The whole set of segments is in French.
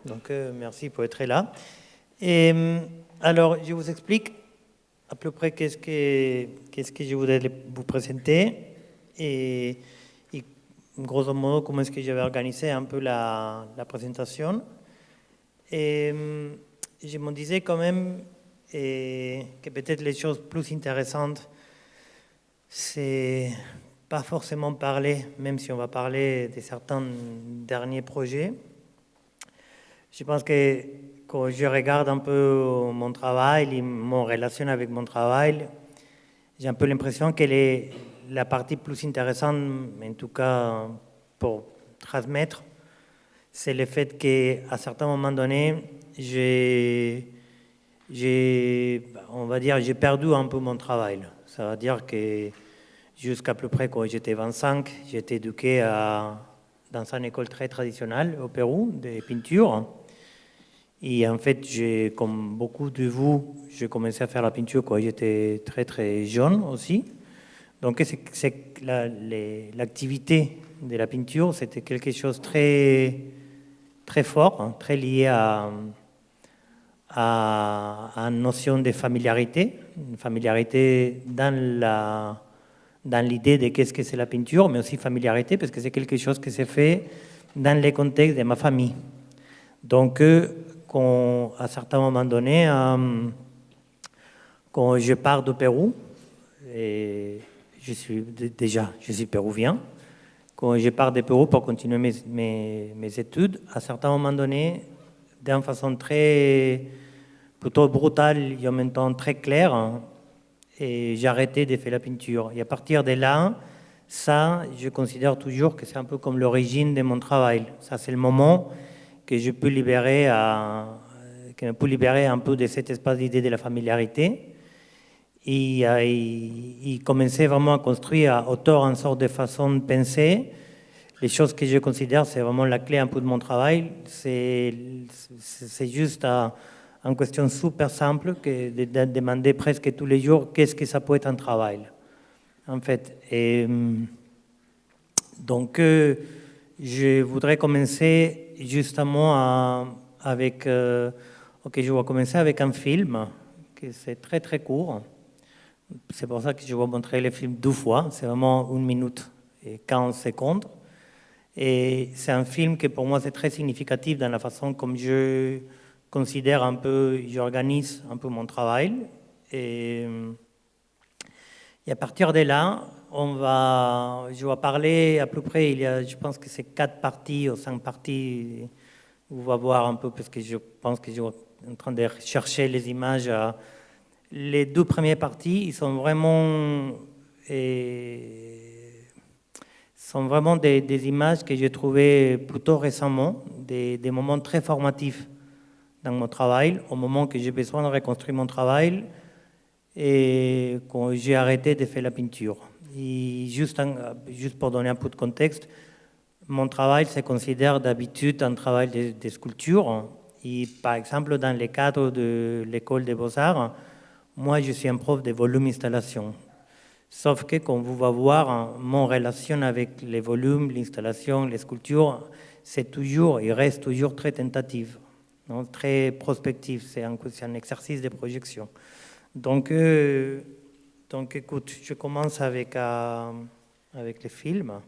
Donc, merci pour être là. Et alors, je vous explique à peu près qu'est-ce que je voudrais vous présenter et grosso modo comment est-ce que je vais organiser un peu la présentation. Et je me disais quand même que peut-être les choses plus intéressantes, c'est pas forcément parler, même si on va parler de certains derniers projets. Je pense que quand je regarde un peu mon travail et mon relation avec mon travail, j'ai un peu l'impression que la partie plus intéressante, en tout cas pour transmettre, c'est le fait qu'à certains moments donnés, on va dire, j'ai perdu un peu mon travail. Ça veut dire que jusqu'à peu près quand j'étais 25, j'étais éduqué dans une école très traditionnelle au Pérou, de peinture. Et en fait, comme beaucoup de vous, j'ai commencé à faire la peinture quand j'étais très très jeune aussi. Donc l'activité de la peinture, c'était quelque chose de très, très fort, hein, très lié à une notion de familiarité, une familiarité dans l'idée de qu'est-ce que c'est la peinture, mais aussi familiarité parce que c'est quelque chose qui s'est fait dans le contexte de ma famille. Donc, à certains moments donnés, quand je pars du Pérou, et je suis péruvien, quand je pars du Pérou pour continuer mes études, à certains moments donnés, d'une façon plutôt brutale et en même temps très claire, hein, et j'ai arrêté de faire la peinture. Et à partir de là, ça, je considère toujours que c'est un peu comme l'origine de mon travail. Ça, c'est le moment que je peux que je peux libérer un peu de cet espace d'idée de la familiarité et commencer vraiment à construire à hauteur une sorte de façon de penser. Les choses que je considère, c'est vraiment la clé un peu de mon travail. C'est juste une question super simple que de demander presque tous les jours qu'est-ce que ça peut être un travail, en fait. Et donc, je voudrais commencer justement avec... ok, je vais commencer avec un film, que c'est très très court. C'est pour ça que je vais montrer le film 2 fois. C'est vraiment 1 minute et 15 secondes. Et c'est un film que pour moi c'est très significatif dans la façon comme je considère un peu, j'organise un peu mon travail. Et, et à partir de là, je vais parler à peu près, je pense que c'est 4 parties ou 5 parties. On va voir un peu parce que je pense que je suis en train de chercher les images. Les 2 premières parties, ils sont vraiment des images que j'ai trouvées plutôt récemment, des moments très formatifs dans mon travail, au moment que j'ai besoin de reconstruire mon travail et quand j'ai arrêté de faire la peinture. Et juste pour donner un peu de contexte, mon travail se considère d'habitude un travail de sculpture. Et par exemple, dans le cadre de l'école des beaux-arts, moi, je suis un prof de volume installation. Sauf que, comme vous va voir, hein, mon relation avec les volumes, l'installation, les sculptures, il reste toujours très tentative, non, très prospectif. C'est un exercice de projection. Donc, écoute, je commence avec les films.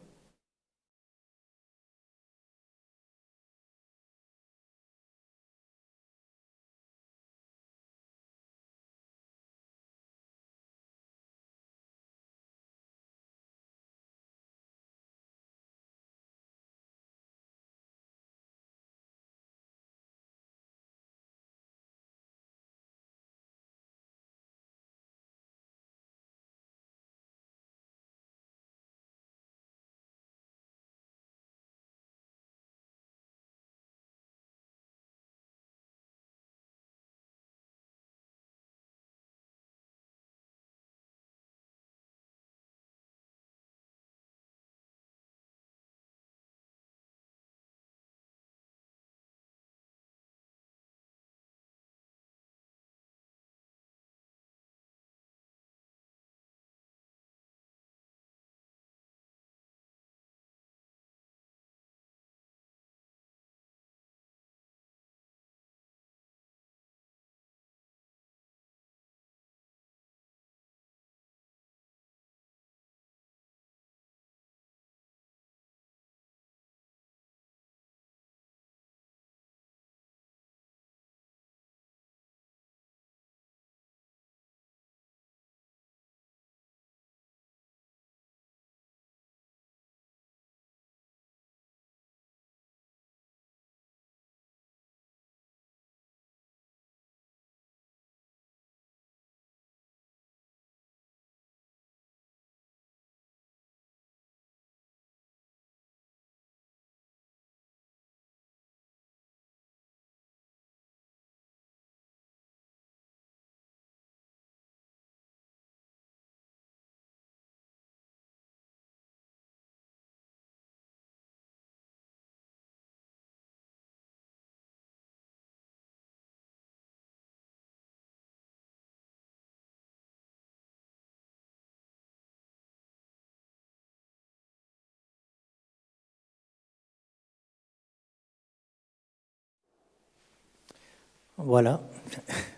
Voilà,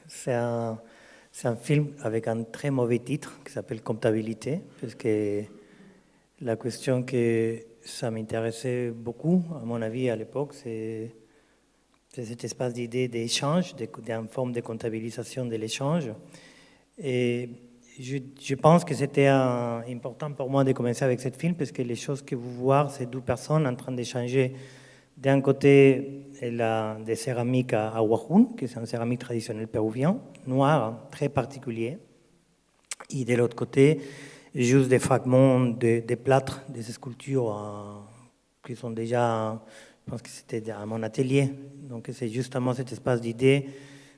c'est un, c'est un film avec un très mauvais titre qui s'appelle Comptabilité, parce que la question que ça m'intéressait beaucoup, à mon avis, à l'époque, c'est cet espace d'idée d'échange, d'une forme de comptabilisation de l'échange. Et je pense que c'était important pour moi de commencer avec ce film, parce que les choses que vous voyez, c'est deux personnes en train d'échanger. D'un côté, des céramiques à Wahun, qui est une céramique traditionnelle péruvien, noire, très particulier. Et de l'autre côté, juste des fragments des plâtres, des sculptures qui sont déjà, je pense que c'était à mon atelier. Donc c'est justement cet espace d'idée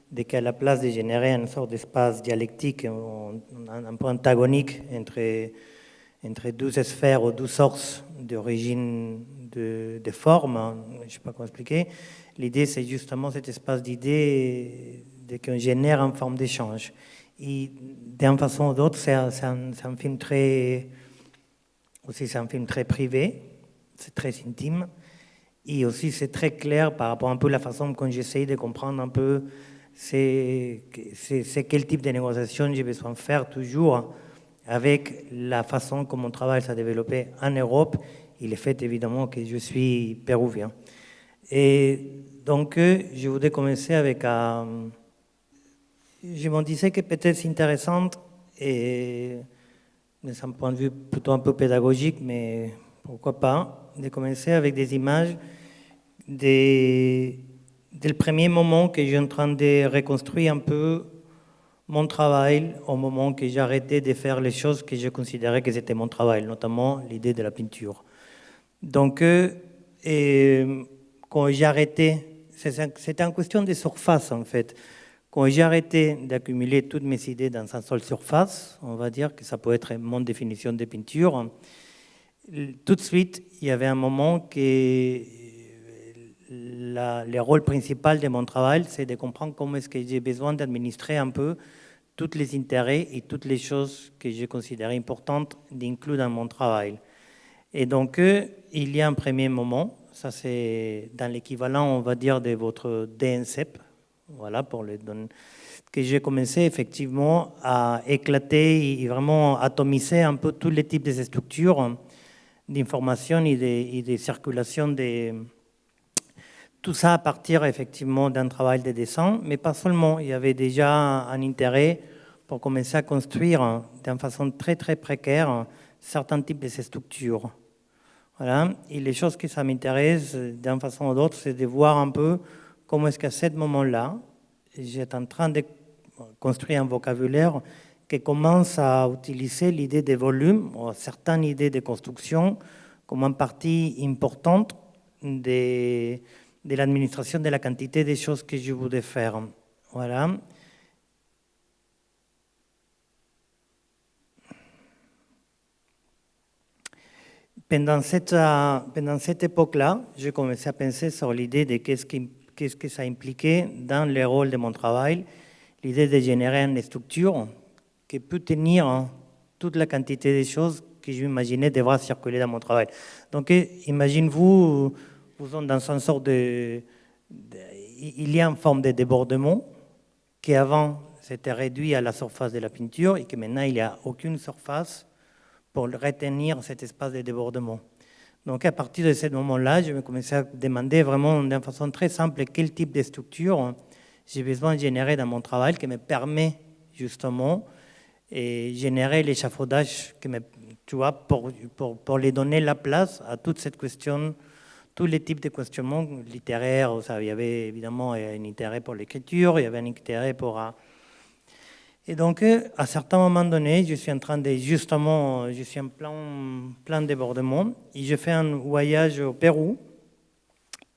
de qu'à la place de générer une sorte d'espace dialectique, un peu antagonique entre deux sphères ou deux sources d'origine de forme, hein, je ne sais pas comment expliquer. L'idée, c'est justement cet espace d'idée qu'on génère en forme d'échange. Et d'une façon ou d'autre, c'est un film aussi c'est un film très privé, c'est très intime, et aussi c'est très clair par rapport un peu à la façon dont j'essaye de comprendre un peu c'est quel type de négociation j'ai besoin de faire toujours avec la façon comme mon travail s'est développé en Europe et le fait évidemment que je suis péruvien. Et donc, je voudrais commencer avec je me disais que peut-être c'est intéressant, et d'un point de vue plutôt un peu pédagogique, mais pourquoi pas, de commencer avec des images dès le premier moment que je suis en train de reconstruire un peu mon travail, au moment que j'ai arrêté de faire les choses que je considérais que c'était mon travail, notamment l'idée de la peinture. Donc, quand j'ai arrêté, c'était une question de surface en fait. Quand j'ai arrêté d'accumuler toutes mes idées dans une seule surface, on va dire que ça peut être mon définition de peinture, tout de suite, il y avait un moment que le rôle principal de mon travail, c'est de comprendre comment est-ce que j'ai besoin d'administrer un peu tous les intérêts et toutes les choses que je considérais importantes d'inclure dans mon travail. Et donc, il y a un premier moment, ça c'est dans l'équivalent, on va dire, de votre DNCEP, voilà, pour le donner, que j'ai commencé effectivement à éclater et vraiment atomiser un peu tous les types de structures d'information et de circulation tout ça à partir effectivement d'un travail de dessin, mais pas seulement. Il y avait déjà un intérêt pour commencer à construire d'une façon très très précaire certains types de ces structures. Voilà. Et les choses qui ça m'intéresse d'une façon ou d'autre, c'est de voir un peu comment est-ce qu'à ce moment-là, j'étais en train de construire un vocabulaire qui commence à utiliser l'idée des volumes, ou certaines idées de construction, comme une partie importante de l'administration de la quantité de choses que je voulais faire. Voilà. Pendant cette époque-là, j'ai commencé à penser sur l'idée de qu'est-ce que ça impliquait dans le rôle de mon travail, l'idée de générer une structure qui peut tenir toute la quantité de choses que j'imaginais devra circuler dans mon travail. Donc, imagine-vous, vous êtes dans une sorte il y a une forme de débordement qui avant s'était réduit à la surface de la peinture et que maintenant il n'y a aucune surface pour retenir cet espace de débordement. Donc à partir de ce moment-là, je me commençais à demander vraiment d'une façon très simple quel type de structure j'ai besoin de générer dans mon travail qui me permet justement de générer l'échafaudage tu vois, pour lui donner la place à toute cette question, tous les types de questionnements littéraires. Il y avait évidemment un intérêt pour l'écriture, il y avait un intérêt pour... Et donc, à certains moments donnés, je suis en train de, justement, je suis en plein débordement, et je fais un voyage au Pérou.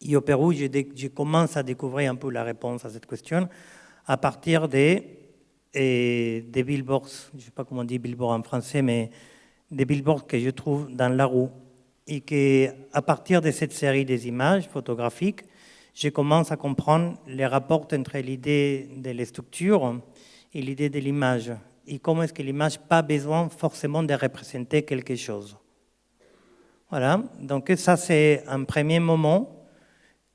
Et au Pérou, je commence à découvrir un peu la réponse à cette question à partir des billboards, je ne sais pas comment on dit billboard en français, mais des billboards que je trouve dans la rue. Et qu'à partir de cette série des images photographiques, je commence à comprendre les rapports entre l'idée de la structure et l'idée de l'image. Et comment est-ce que l'image n'a pas besoin forcément de représenter quelque chose. Voilà, donc ça c'est un premier moment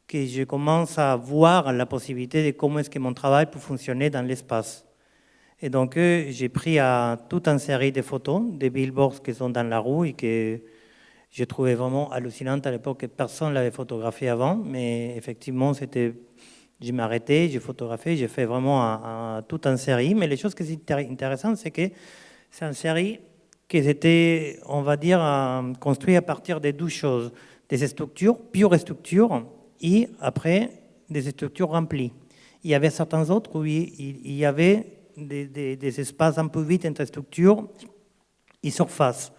que je commence à voir la possibilité de comment est-ce que mon travail peut fonctionner dans l'espace. Et donc, j'ai pris toute une série de photos des billboards qui sont dans la rue et que j'ai trouvé vraiment hallucinantes à l'époque, que personne ne l'avait photographié avant, mais effectivement, je m'arrêtais, j'ai photographié, j'ai fait vraiment toute une série. Mais les choses qui sont intéressantes, c'est que c'est une série qui était, on va dire, construite à partir de deux choses. Des structures, pures structures, et après, des structures remplies. Il y avait certains autres où il y avait des espaces un peu vides entre structures et surface.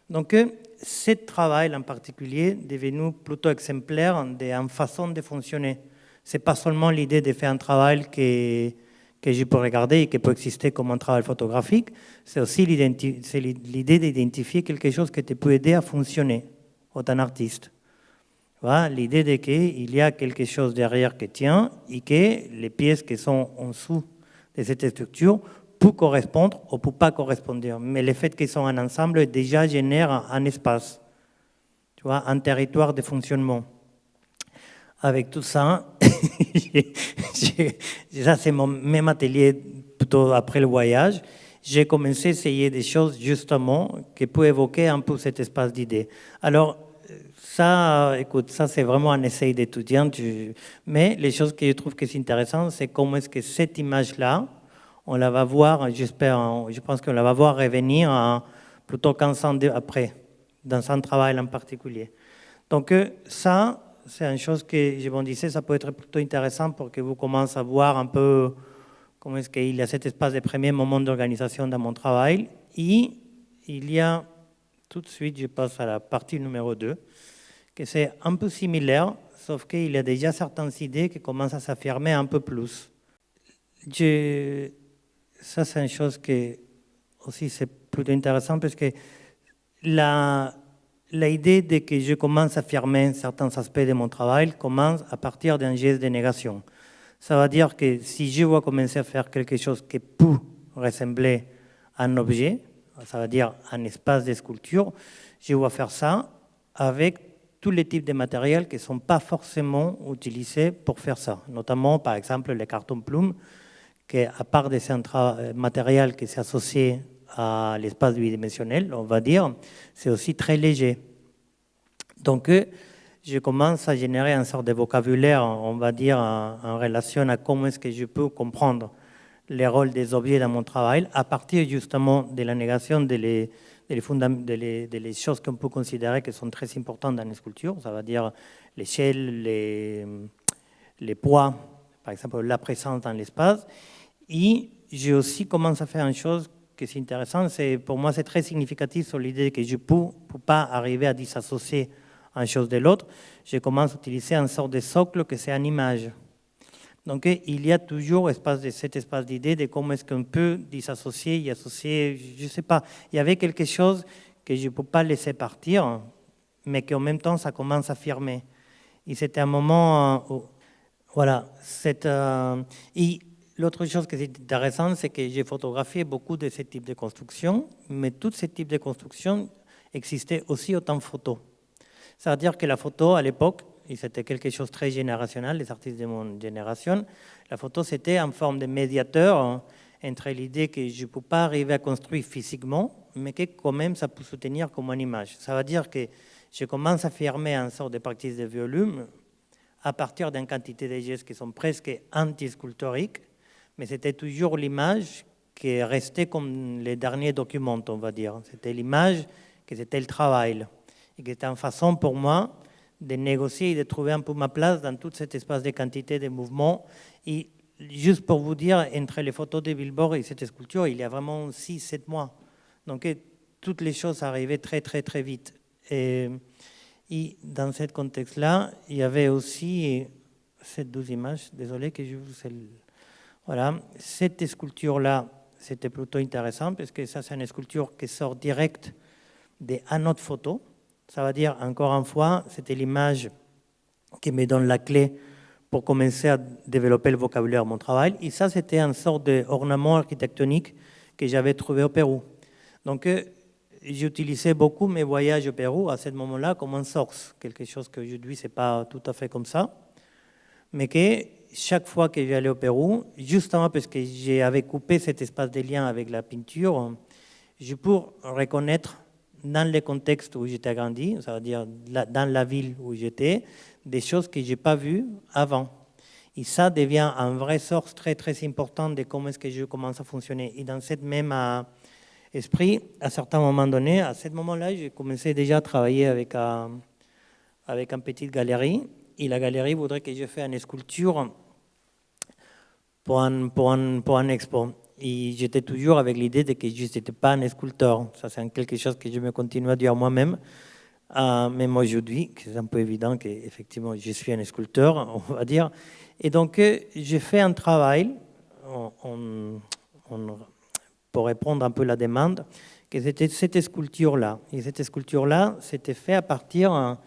Donc, ce travail en particulier est devenu plutôt exemplaire d'une façon de fonctionner. Ce n'est pas seulement l'idée de faire un travail que je peux regarder et qui peut exister comme un travail photographique, c'est aussi l'idée d'identifier quelque chose qui te peut aider à fonctionner autant artiste. Voilà, l'idée de qu'il y a quelque chose derrière qui tient et que les pièces qui sont en dessous de cette structure peuvent correspondre ou ne peuvent pas correspondre. Mais le fait qu'ils sont en ensemble déjà génère un espace, tu vois, un territoire de fonctionnement. Avec tout ça, ça c'est mon même atelier plutôt après le voyage, j'ai commencé à essayer des choses justement qui peuvent évoquer un peu cet espace d'idées. Alors, ça, écoute, ça c'est vraiment un essai d'étudiant, mais les choses que je trouve que c'est intéressant, c'est comment est-ce que cette image-là, on la va voir, je pense qu'on la va voir revenir plutôt 15 ans après, dans un travail en particulier. Donc ça, c'est une chose que je vous disais, ça peut être plutôt intéressant pour que vous commenciez à voir un peu comment est-ce qu'il y a cet espace de premier moment d'organisation dans mon travail. Et il y a, tout de suite, je passe à la partie numéro 2, que c'est un peu similaire, sauf qu'il y a déjà certaines idées qui commencent à s'affirmer un peu plus. Ça, c'est une chose qui aussi c'est plutôt intéressant parce que l'idée de que je commence à affirmer certains aspects de mon travail commence à partir d'un geste de négation. Ça veut dire que si je veux commencer à faire quelque chose qui peut ressembler à un objet, ça veut dire un espace de sculpture, je vais faire ça avec tous les types de matériels qui ne sont pas forcément utilisés pour faire ça. Notamment, par exemple, les cartons plumes, qui, à part de ce matériel qui s'est associé à l'espace bidimensionnel, on va dire, c'est aussi très léger. Donc, je commence à générer une sorte de vocabulaire, on va dire, en relation à comment est-ce que je peux comprendre les rôles des objets dans mon travail, à partir justement de la négation des choses qu'on peut considérer qui sont très importantes dans les sculptures, ça veut dire l'échelle, les poids, par exemple la présence dans l'espace. Et j'ai aussi commencé à faire une chose qui est intéressante, pour moi c'est très significatif sur l'idée que je ne peux pas arriver à dissocier une chose de l'autre. Je commence à utiliser une sorte de socle que c'est une image. Donc il y a toujours cet espace d'idée de comment est-ce qu'on peut dissocier et associer, je ne sais pas, il y avait quelque chose que je ne peux pas laisser partir, mais qu'en même temps ça commence à affirmer. Et c'était un moment où, voilà, et l'autre chose qui est intéressante, c'est que j'ai photographié beaucoup de ce type de construction, mais tous ces types de construction existaient aussi autant de photos. Ça veut dire que la photo, à l'époque, et c'était quelque chose de très générationnel, les artistes de mon génération, la photo, c'était en forme de médiateur entre l'idée que je ne peux pas arriver à construire physiquement, mais que quand même, ça peut soutenir comme une image. Ça veut dire que je commence à affirmer une sorte de practice de volume à partir d'une quantité de gestes qui sont presque anti-sculptoriques, mais c'était toujours l'image qui est restée comme les derniers documents, on va dire. C'était l'image que c'était le travail. Et qui était une façon pour moi de négocier et de trouver un peu ma place dans tout cet espace de quantité de mouvements. Et juste pour vous dire, entre les photos de billboard et cette sculpture, il y a vraiment 6-7 mois. Donc toutes les choses arrivaient très très très vite. Et dans ce contexte-là, il y avait aussi ces deux images, désolé que je vous... Voilà, cette sculpture-là, c'était plutôt intéressant parce que ça, c'est une sculpture qui sort direct d'une autre photo. Ça veut dire, encore une fois, c'était l'image qui me donne la clé pour commencer à développer le vocabulaire de mon travail. Et ça, c'était une sorte d'ornement architectonique que j'avais trouvé au Pérou. Donc, j'utilisais beaucoup mes voyages au Pérou à ce moment-là comme une source, quelque chose qu'aujourd'hui, ce n'est pas tout à fait comme ça. mais que chaque fois que j'allais au Pérou, justement parce que j'avais coupé cet espace de lien avec la peinture, je peux reconnaître dans le contexte où j'étais grandi, ça veut dire dans la ville où j'étais, des choses que je n'ai pas vues avant. Et ça devient un vrai source très, très important de comment est-ce que je commence à fonctionner. Et dans cette même esprit, à certains moments donnés, à ce moment-là, j'ai commencé déjà à travailler avec une petite galerie. Et la galerie voudrait que je fasse une sculpture pour un expo. Et j'étais toujours avec l'idée de que je n'étais pas un sculpteur. Ça, c'est quelque chose que je me continue à dire moi-même. Même aujourd'hui, c'est un peu évident qu'effectivement, je suis un sculpteur, on va dire. Et donc, j'ai fait un travail pour répondre un peu à la demande, que c'était cette sculpture-là. Et cette sculpture-là, c'était fait à partir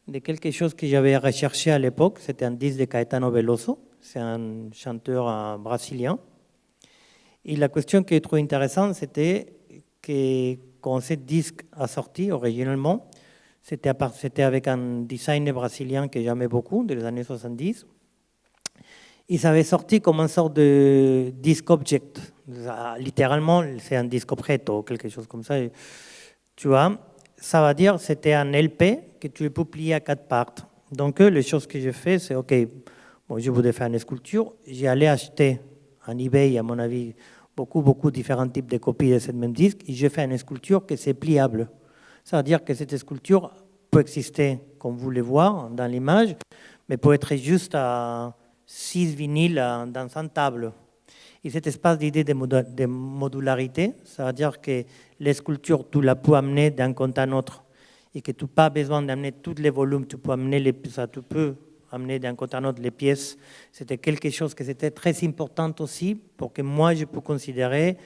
de quelque chose que j'avais recherché à l'époque. C'était un disque de Caetano Veloso. C'est un chanteur brésilien. Et la question qui est trop intéressante, c'était que quand ce disque a sorti originellement, c'était avec un designer brésilien que j'aimais beaucoup, des années 70. Il s'avait sorti comme une sorte de disque object. Littéralement, c'est un disque objeto, quelque chose comme ça. Tu vois, ça veut dire c'était un LP que tu peux plier à 4 parts. Donc, les choses que j'ai fait, c'est OK, bon, je voulais faire une sculpture. J'ai allé acheter en eBay, à mon avis, beaucoup différents types de copies de ce même disque. Et j'ai fait une sculpture qui c'est pliable. Ça veut dire que cette sculpture peut exister, comme vous le voyez dans l'image, mais peut être juste à 6 vinyles dans une table. Et cet espace d'idée de modularité, ça veut dire que les sculptures, tu la peux amener d'un compte à un autre et que tu n'as pas besoin d'amener tous les volumes, tu peux amener d'un côté à un autre les pièces. C'était quelque chose qui était très important aussi pour que moi, je puisse considérer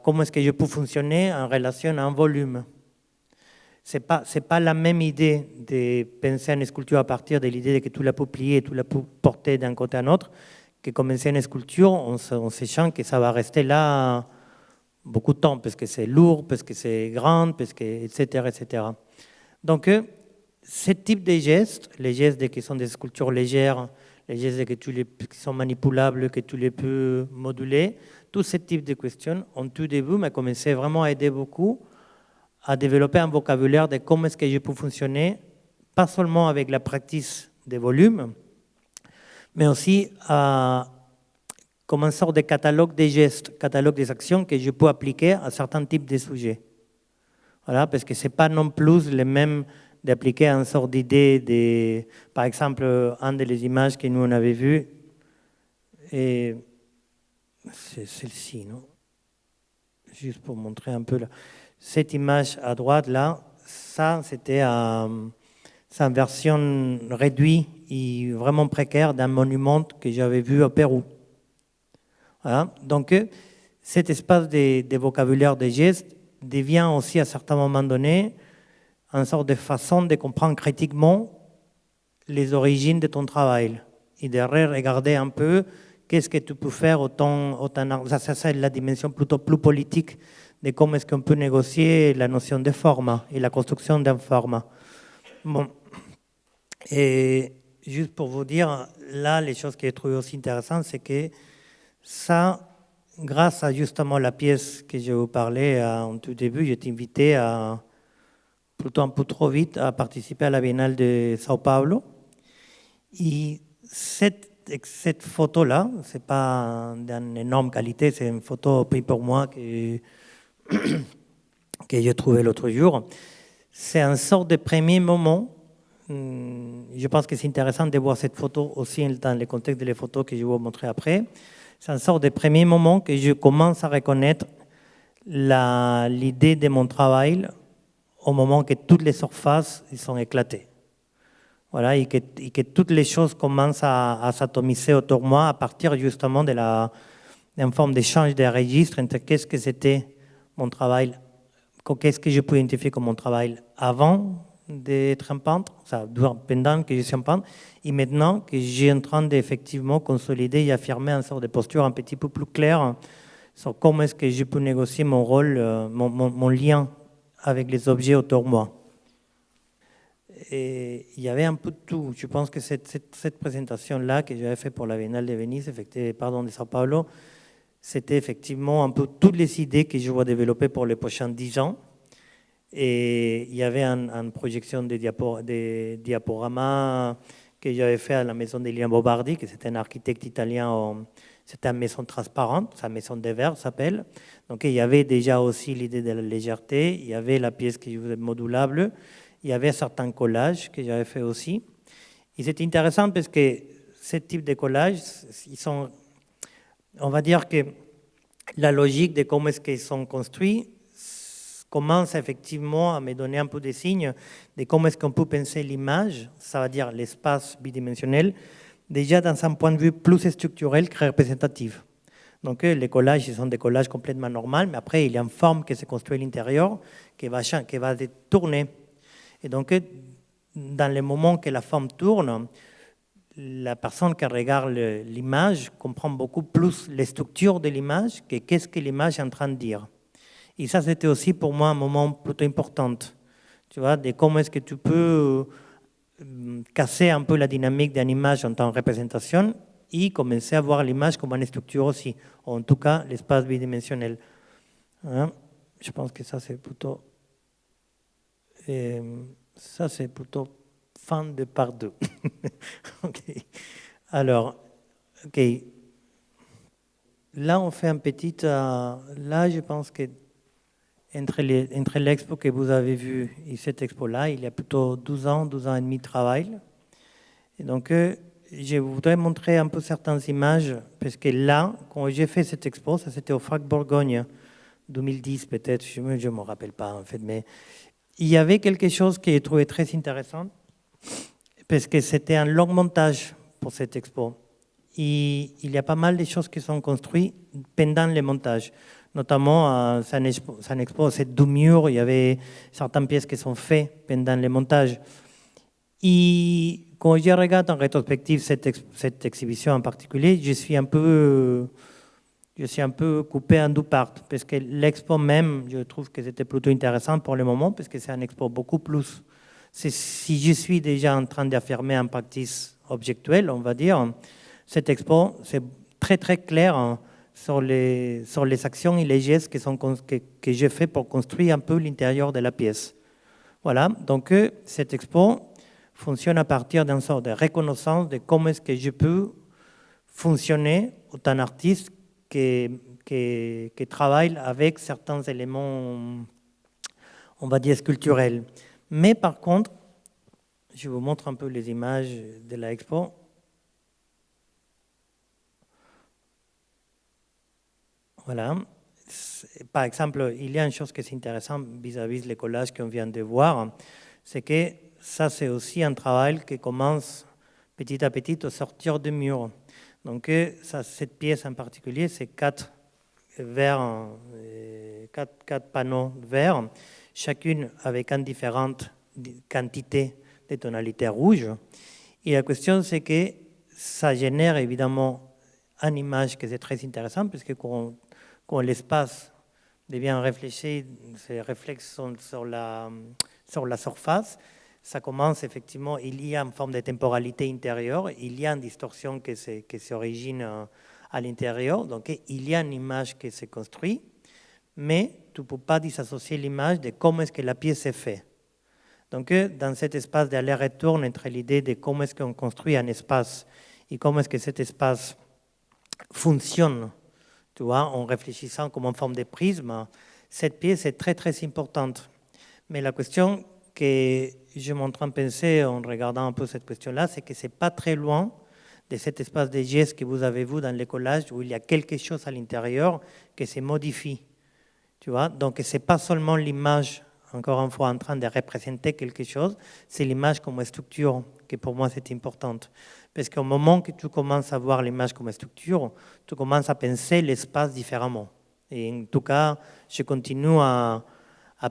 comment est-ce que je peux fonctionner en relation à un volume. Ce n'est pas la même idée de penser une sculpture à partir de l'idée que tu la peux plier, tu la peux porter d'un côté à un autre, que commencer une sculpture, on se sent que ça va rester là beaucoup de temps, parce que c'est lourd, parce que c'est grand, parce que, etc., etc. Donc, ce type de gestes, les gestes qui sont des sculptures légères, les gestes qui sont manipulables, que tu les peux moduler, tout ce type de questions, en tout début, m'a commencé vraiment à aider beaucoup à développer un vocabulaire de comment est-ce que je peux fonctionner, pas seulement avec la pratique des volumes, mais aussi comme une sorte de catalogue des gestes, catalogue des actions que je peux appliquer à certains types de sujets. Voilà, parce que ce n'est pas non plus le même d'appliquer une sorte d'idée, par exemple, une des images que nous on avait vues, et c'est celle-ci, non? Juste pour montrer un peu là. Cette image à droite, là, ça, c'était une version réduite et vraiment précaire d'un monument que j'avais vu au Pérou. Voilà. Donc, cet espace de vocabulaire des gestes devient aussi, à certains moments donnés, une sorte de façon de comprendre critiquement les origines de ton travail et de regarder un peu qu'est-ce que tu peux faire autant ça c'est la dimension plutôt plus politique de comment est-ce qu'on peut négocier la notion de format et la construction d'un format. Bon. Et juste pour vous dire, là, les choses que j'ai trouvées aussi intéressantes, c'est que ça, grâce à justement la pièce que je vous parlais en tout début, j'ai été invité plutôt un peu trop vite à participer à la Biennale de Sao Paulo. Et cette photo-là, ce n'est pas d'une énorme qualité, c'est une photo prise pour moi que j'ai trouvée l'autre jour. C'est un sort de premier moment. Je pense que c'est intéressant de voir cette photo aussi dans le contexte des photos que je vais vous montrer après. C'est un sort de premier moment que je commence à reconnaître l'idée de mon travail au moment que toutes les surfaces sont éclatées. Voilà, et que toutes les choses commencent à s'atomiser autour de moi à partir justement d'une forme d'échange de registres entre qu'est-ce que c'était mon travail, qu'est-ce que je peux identifier comme mon travail avant d'être un peintre, pendant que je suis un peintre, et maintenant que j'ai en train d'effectivement consolider et affirmer une sorte de posture un petit peu plus claire sur comment est-ce que je peux négocier mon rôle, mon lien avec les objets autour de moi. Et il y avait un peu de tout. Je pense que cette présentation-là que j'avais faite pour la Biennale de Venise, de Sao Paulo, c'était effectivement un peu toutes les idées que je vois développer pour les prochains 10 ans. Et il y avait une projection des diaporamas que j'avais fait à la maison d'Elian Bobardi, qui c'était un architecte italien. C'était une maison transparente, sa maison de verre s'appelle. Donc il y avait déjà aussi l'idée de la légèreté, il y avait la pièce qui est modulable, il y avait certains collages que j'avais fait aussi. Et c'est intéressant parce que ce type de collages, ils sont, on va dire que la logique de comment est-ce qu'ils sont construits commence effectivement à me donner un peu des signes de comment est-ce qu'on peut penser l'image, ça veut dire l'espace bidimensionnel, déjà dans un point de vue plus structurel que représentatif. Donc les collages, ils sont des collages complètement normaux, mais après, il y a une forme qui se construit à l'intérieur, qui va tourner. Et donc, dans le moment que la forme tourne, la personne qui regarde l'image comprend beaucoup plus les structures de l'image que qu'est-ce que l'image est en train de dire. Et ça, c'était aussi pour moi un moment plutôt important, tu vois, de comment est-ce que tu peux casser un peu la dynamique d'une image en tant que représentation et commencer à voir l'image comme une structure aussi, ou en tout cas l'espace bidimensionnel. Hein? Je pense que ça, c'est plutôt fin de part 2. Okay. Alors, ok. Là, on fait un petit... là, je pense que entre l'expo que vous avez vu et cette expo-là, il y a plutôt 12 ans et demi de travail. Et donc, je voudrais montrer un peu certaines images, parce que là, quand j'ai fait cette expo, ça c'était au FRAC Bourgogne, 2010 peut-être, je ne me rappelle pas en fait, mais il y avait quelque chose que j'ai trouvé très intéressant, parce que c'était un long montage pour cette expo. Et il y a pas mal de choses qui sont construites pendant le montage. Notamment, c'est un expo, c'est 2 murs, il y avait certaines pièces qui sont faites pendant le montage. Et quand je regarde en rétrospective cette exhibition en particulier, je suis un peu coupé en deux parties, parce que l'expo même, je trouve que c'était plutôt intéressant pour le moment, parce que c'est un expo beaucoup plus. Si je suis déjà en train d'affirmer un practice objectuel, on va dire, cette expo, c'est très très clair hein, sur les actions et les gestes que j'ai fait pour construire un peu l'intérieur de la pièce. Voilà, donc cette expo fonctionne à partir d'une sorte de reconnaissance de comment est-ce que je peux fonctionner autant artiste qui travaille avec certains éléments, on va dire, sculpturels. Mais par contre, je vous montre un peu les images de l'expo. Voilà. Par exemple, il y a une chose qui est intéressante vis-à-vis les collages qu'on vient de voir, c'est que ça, c'est aussi un travail qui commence petit à petit à sortir du mur. Donc, cette pièce en particulier, c'est 4 panneaux verts, chacune avec une différente quantité de tonalités rouges. Et la question, c'est que ça génère évidemment une image qui est très intéressante, parce que quand l'espace devient réfléchi, ces réflexes sont sur la surface, ça commence effectivement, il y a une forme de temporalité intérieure, il y a une distorsion qui s'origine à l'intérieur, donc il y a une image qui se construit, mais tu ne peux pas disassocier l'image de comment est-ce que la pièce est faite. Donc dans cet espace d'aller-retour entre l'idée de comment est-ce qu'on construit un espace et comment est-ce que cet espace fonctionne, tu vois, en réfléchissant comme en forme de prisme, cette pièce est très très importante. Mais la question que je suis en train de penser en regardant un peu cette question-là, c'est que ce n'est pas très loin de cet espace de gestes que vous avez vu dans les collages où il y a quelque chose à l'intérieur qui se modifie. Tu vois? Donc, ce n'est pas seulement l'image, encore une fois, en train de représenter quelque chose, c'est l'image comme structure qui pour moi c'est importante. Parce qu'au moment que tu commences à voir l'image comme structure, tu commences à penser l'espace différemment. Et en tout cas, je continue à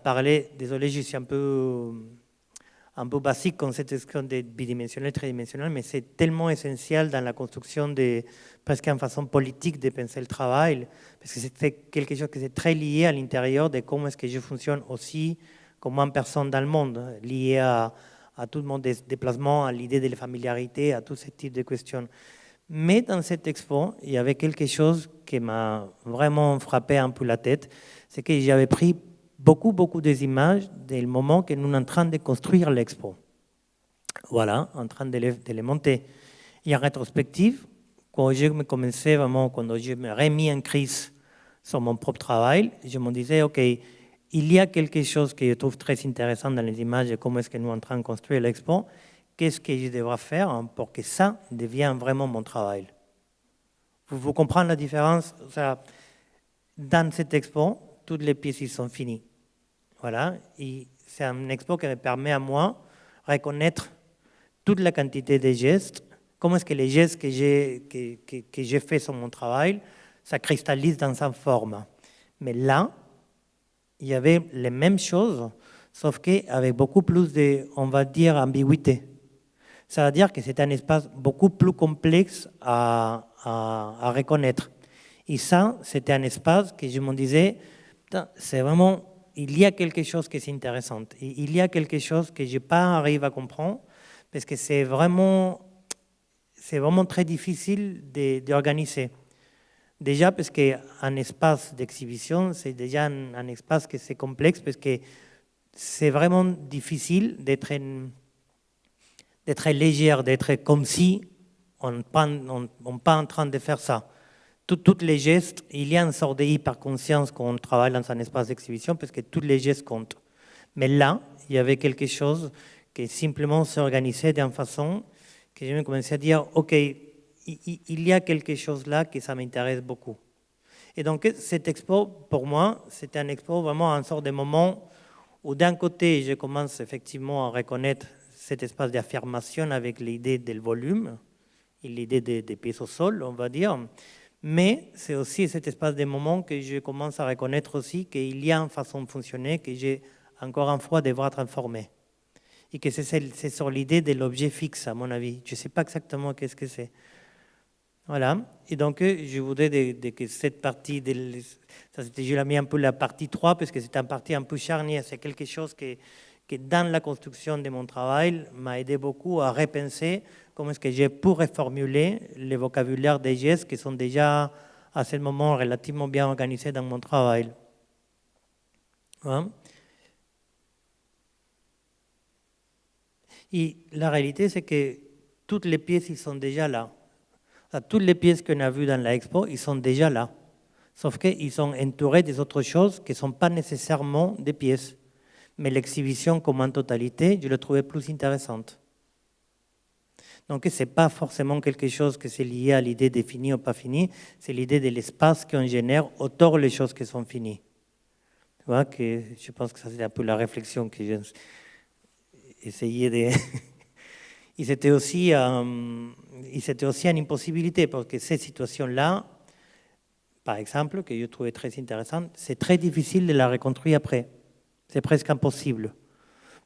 parler, désolé, je suis un peu basique comme cette question de bidimensionnel, tridimensionnel, mais c'est tellement essentiel dans la construction presque en façon politique de penser le travail, parce que c'est quelque chose qui est très lié à l'intérieur de comment est-ce que je fonctionne aussi comme une personne dans le monde, lié à à tout mon déplacement, à l'idée de la familiarité, à tout ce type de questions. Mais dans cette expo, il y avait quelque chose qui m'a vraiment frappé un peu la tête, c'est que j'avais pris beaucoup des images du moment que nous sommes en train de construire l'expo. Voilà, en train de les monter. Et en rétrospective, quand je me commençais vraiment, quand je me remis en crise sur mon propre travail, je me disais, OK, il y a quelque chose que je trouve très intéressant dans les images de comment est-ce que nous sommes en train de construire l'expo. Qu'est-ce que je devrais faire pour que ça devienne vraiment mon travail? Vous comprenez la différence? Dans cette expo, toutes les pièces ils sont finies. Voilà, et c'est un expo qui me permet à moi de reconnaître toute la quantité de gestes, comment est-ce que les gestes que j'ai fait sur mon travail, ça cristallise dans sa forme. Mais là, il y avait les mêmes choses, sauf qu'avec beaucoup plus de, on va dire, ambiguïté. Ça veut dire que c'est un espace beaucoup plus complexe à reconnaître. Et ça, c'était un espace que je me disais, c'est vraiment, il y a quelque chose qui est intéressant. Il y a quelque chose que je n'ai pas arrivé à comprendre, parce que c'est vraiment très difficile d'organiser. Déjà parce qu'un espace d'exhibition, c'est déjà un espace que c'est complexe, parce que c'est vraiment difficile d'être légère, d'être comme si on n'est pas en train de faire ça. Tous les gestes, il y a une sorte d'hyperconscience quand on travaille dans un espace d'exhibition, parce que tous les gestes comptent. Mais là, il y avait quelque chose qui simplement s'organisait d'une façon que je me commençais à dire, OK, il y a quelque chose là que ça m'intéresse beaucoup. Et donc, cette expo, pour moi, c'était un expo vraiment un sort de moment où d'un côté, je commence effectivement à reconnaître cet espace d'affirmation avec l'idée du volume et l'idée des pièces au sol, on va dire. Mais c'est aussi cet espace de moment que je commence à reconnaître aussi qu'il y a une façon de fonctionner que j'ai encore une fois devoir transformer. Et que c'est sur l'idée de l'objet fixe, à mon avis. Je ne sais pas exactement qu'est-ce que c'est. Voilà. Et donc, je voudrais que cette partie, je l'ai mis un peu la partie 3, parce que c'est une partie un peu charnière. C'est quelque chose qui, dans la construction de mon travail, m'a aidé beaucoup à repenser comment est-ce que j'ai pu reformuler le vocabulaire des gestes qui sont déjà, à ce moment, relativement bien organisés dans mon travail. Hein? Et la réalité, c'est que toutes les pièces, ils sont déjà là. Toutes les pièces qu'on a vues dans l'expo, ils sont déjà là. Sauf qu'ils sont entourés des autres choses qui ne sont pas nécessairement des pièces. Mais l'exhibition comme en totalité, je la trouvais plus intéressante. Donc, ce n'est pas forcément quelque chose qui est lié à l'idée de fini ou pas fini, c'est l'idée de l'espace qu'on génère autour des choses qui sont finies. Tu vois, que je pense que ça, c'est un peu la réflexion que j'ai essayé de... Et c'était aussi une impossibilité, parce que ces situations-là, par exemple, que je trouvais très intéressante, c'est très difficile de la reconstruire après. C'est presque impossible.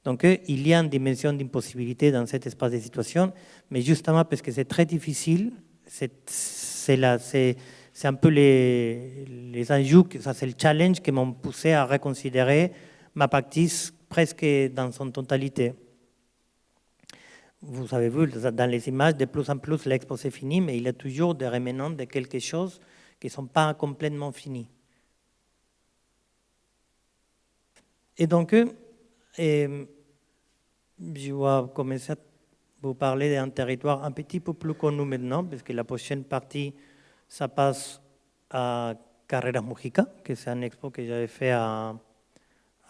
Donc, il y a une dimension d'impossibilité dans cet espace de situation, mais justement parce que c'est très difficile, c'est un peu les enjeux, ça c'est le challenge qui m'ont poussé à reconsidérer ma practice presque dans son totalité. Vous avez vu dans les images, de plus en plus l'expo c'est fini, mais il y a toujours des rémanents de quelque chose qui ne sont pas complètement finis. Et donc, je vais commencer à vous parler d'un territoire un petit peu plus connu maintenant, parce que la prochaine partie, ça passe à Carreras Mujica, que c'est un expo que j'avais fait à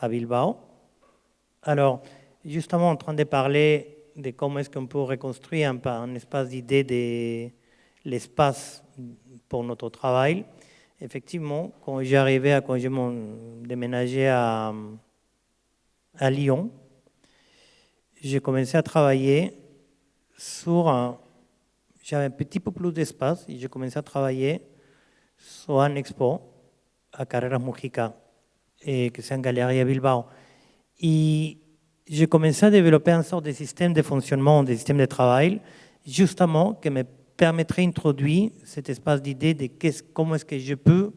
Bilbao. Alors, justement, en train de parler de comment est-ce qu'on peut reconstruire un espace d'idée de l'espace pour notre travail. Effectivement, quand j'ai déménagé à Lyon, j'ai commencé à travailler j'avais un petit peu plus d'espace et j'ai commencé à travailler sur un expo à Carreras Mujica, que c'est une galerie à Bilbao. Et j'ai commencé à développer une sorte de système de fonctionnement, de système de travail, justement, qui me permettrait d'introduire cet espace d'idée de comment est-ce que je peux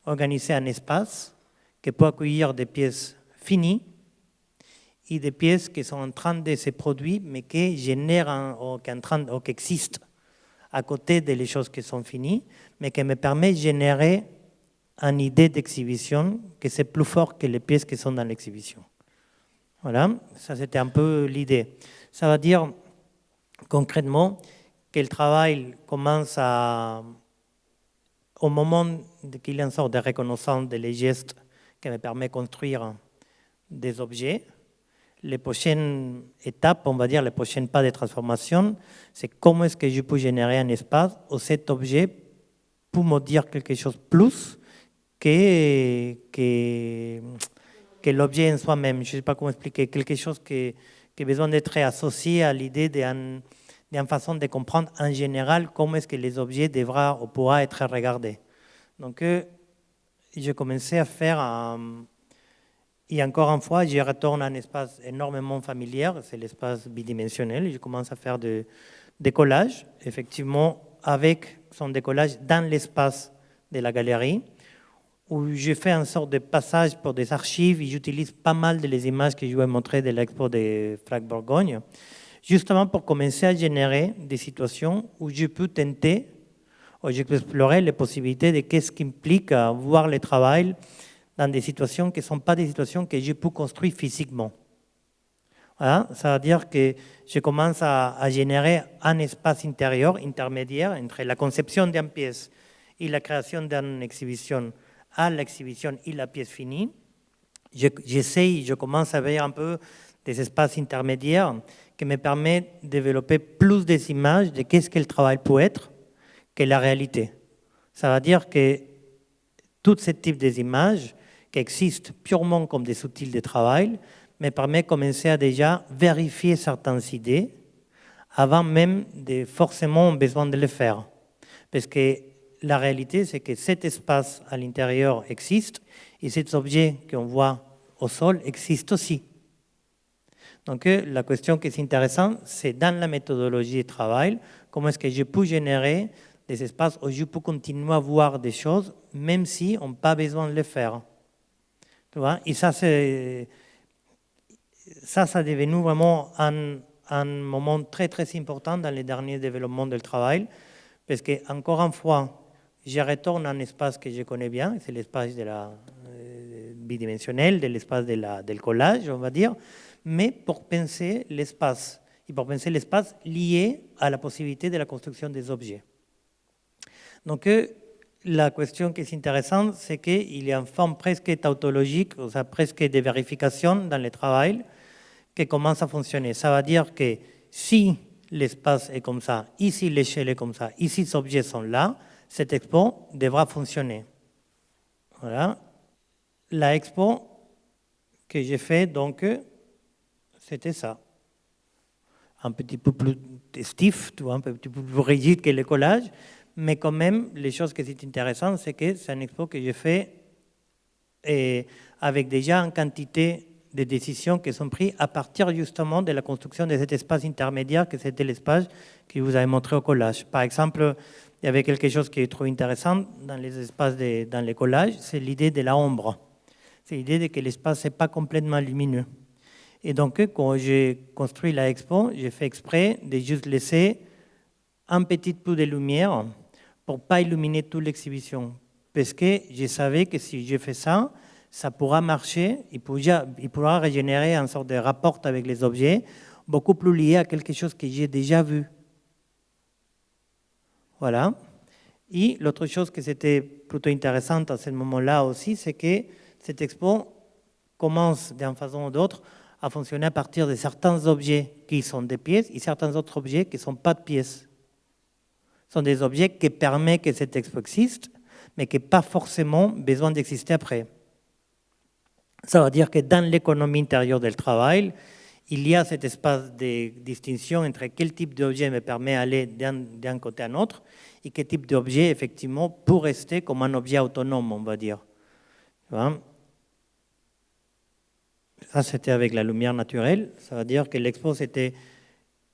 organiser un espace qui peut accueillir des pièces finies et des pièces qui sont en train de se produire, mais qui génèrent ou qui existent à côté des choses qui sont finies, mais qui me permet de générer une idée d'exhibition qui c'est plus fort que les pièces qui sont dans l'exhibition. Voilà, ça c'était un peu l'idée. Ça veut dire concrètement que le travail commence au moment qu'il y a une sorte de reconnaissance des gestes qui me permet de construire des objets. Les prochaines étapes, on va dire les prochains pas de transformation, c'est comment est-ce que je peux générer un espace où cet objet peut me dire quelque chose de plus que l'objet en soi-même. Je ne sais pas comment expliquer, quelque chose qui a besoin d'être associé à l'idée d'une façon de comprendre en général comment est-ce que les objets devraient ou pourront être regardés. Donc, j'ai commencé à faire, et encore une fois, je retourne à un espace énormément familier, c'est l'espace bidimensionnel. Je commence à faire des collages, effectivement, avec son décollage dans l'espace de la galerie, où je fais une sorte de passage pour des archives et j'utilise pas mal des images que je vais montrer de l'expo de Flac Bourgogne, justement pour commencer à générer des situations où je peux tenter, où je peux explorer les possibilités de qu'est-ce qui implique voir le travail dans des situations qui ne sont pas des situations que je peux construire physiquement. Voilà, ça veut dire que je commence à générer un espace intérieur, intermédiaire, entre la conception d'une pièce et la création d'une exhibition à l'exhibition et la pièce finie. Je commence à voir un peu des espaces intermédiaires qui me permettent de développer plus des images de qu'est-ce que le travail peut être que la réalité. Ça veut dire que tout ce type d'images qui existent purement comme des outils de travail me permet de commencer à déjà vérifier certaines idées avant même de forcément besoin de les faire. Parce que la réalité, c'est que cet espace à l'intérieur existe et cet objet qu'on voit au sol existe aussi. Donc la question qui est intéressante, c'est dans la méthodologie de travail, comment est-ce que je peux générer des espaces où je peux continuer à voir des choses, même si on n'a pas besoin de les faire. Tu vois? Et ça, c'est devenu vraiment un moment très, très important dans les derniers développements du travail, parce que, encore une fois, je retourne à un espace que je connais bien, c'est l'espace de la bidimensionnel, de l'espace del collage, on va dire, mais pour penser l'espace, et pour penser l'espace lié à la possibilité de la construction des objets. Donc, la question qui est intéressante, c'est qu'il y a une forme presque tautologique, ou ça, presque de vérification dans le travail, qui commence à fonctionner. Ça veut dire que si l'espace est comme ça, ici l'échelle est comme ça, ici les objets sont là, cette expo devra fonctionner. Voilà. La expo que j'ai fait, donc, c'était ça. Un petit peu plus stiff, un petit peu plus rigide que le collage, mais quand même, les choses qui sont intéressantes, c'est que c'est une expo que j'ai fait avec déjà une quantité de décisions qui sont prises à partir justement de la construction de cet espace intermédiaire que c'était l'espace que vous avez montré au collage. Par exemple, il y avait quelque chose qui est trop intéressant dans les espaces, dans les collages, c'est l'idée de la ombre. C'est l'idée de que l'espace n'est pas complètement lumineux. Et donc, quand j'ai construit la expo, j'ai fait exprès de juste laisser un petit peu de lumière pour ne pas illuminer toute l'exhibition. Parce que je savais que si je fais ça, ça pourra marcher, il pourra régénérer une sorte de rapport avec les objets, beaucoup plus lié à quelque chose que j'ai déjà vu. Voilà. Et l'autre chose qui était plutôt intéressante à ce moment-là aussi, c'est que cette expo commence d'une façon ou d'autre à fonctionner à partir de certains objets qui sont des pièces et certains autres objets qui ne sont pas de pièces. Ce sont des objets qui permettent que cette expo existe, mais qui n'ont pas forcément besoin d'exister après. Ça veut dire que dans l'économie intérieure du travail, il y a cet espace de distinction entre quel type d'objet me permet d'aller d'un côté à l'autre et quel type d'objet, effectivement, peut rester comme un objet autonome, on va dire. Ça, c'était avec la lumière naturelle. Ça veut dire que l'expo, c'était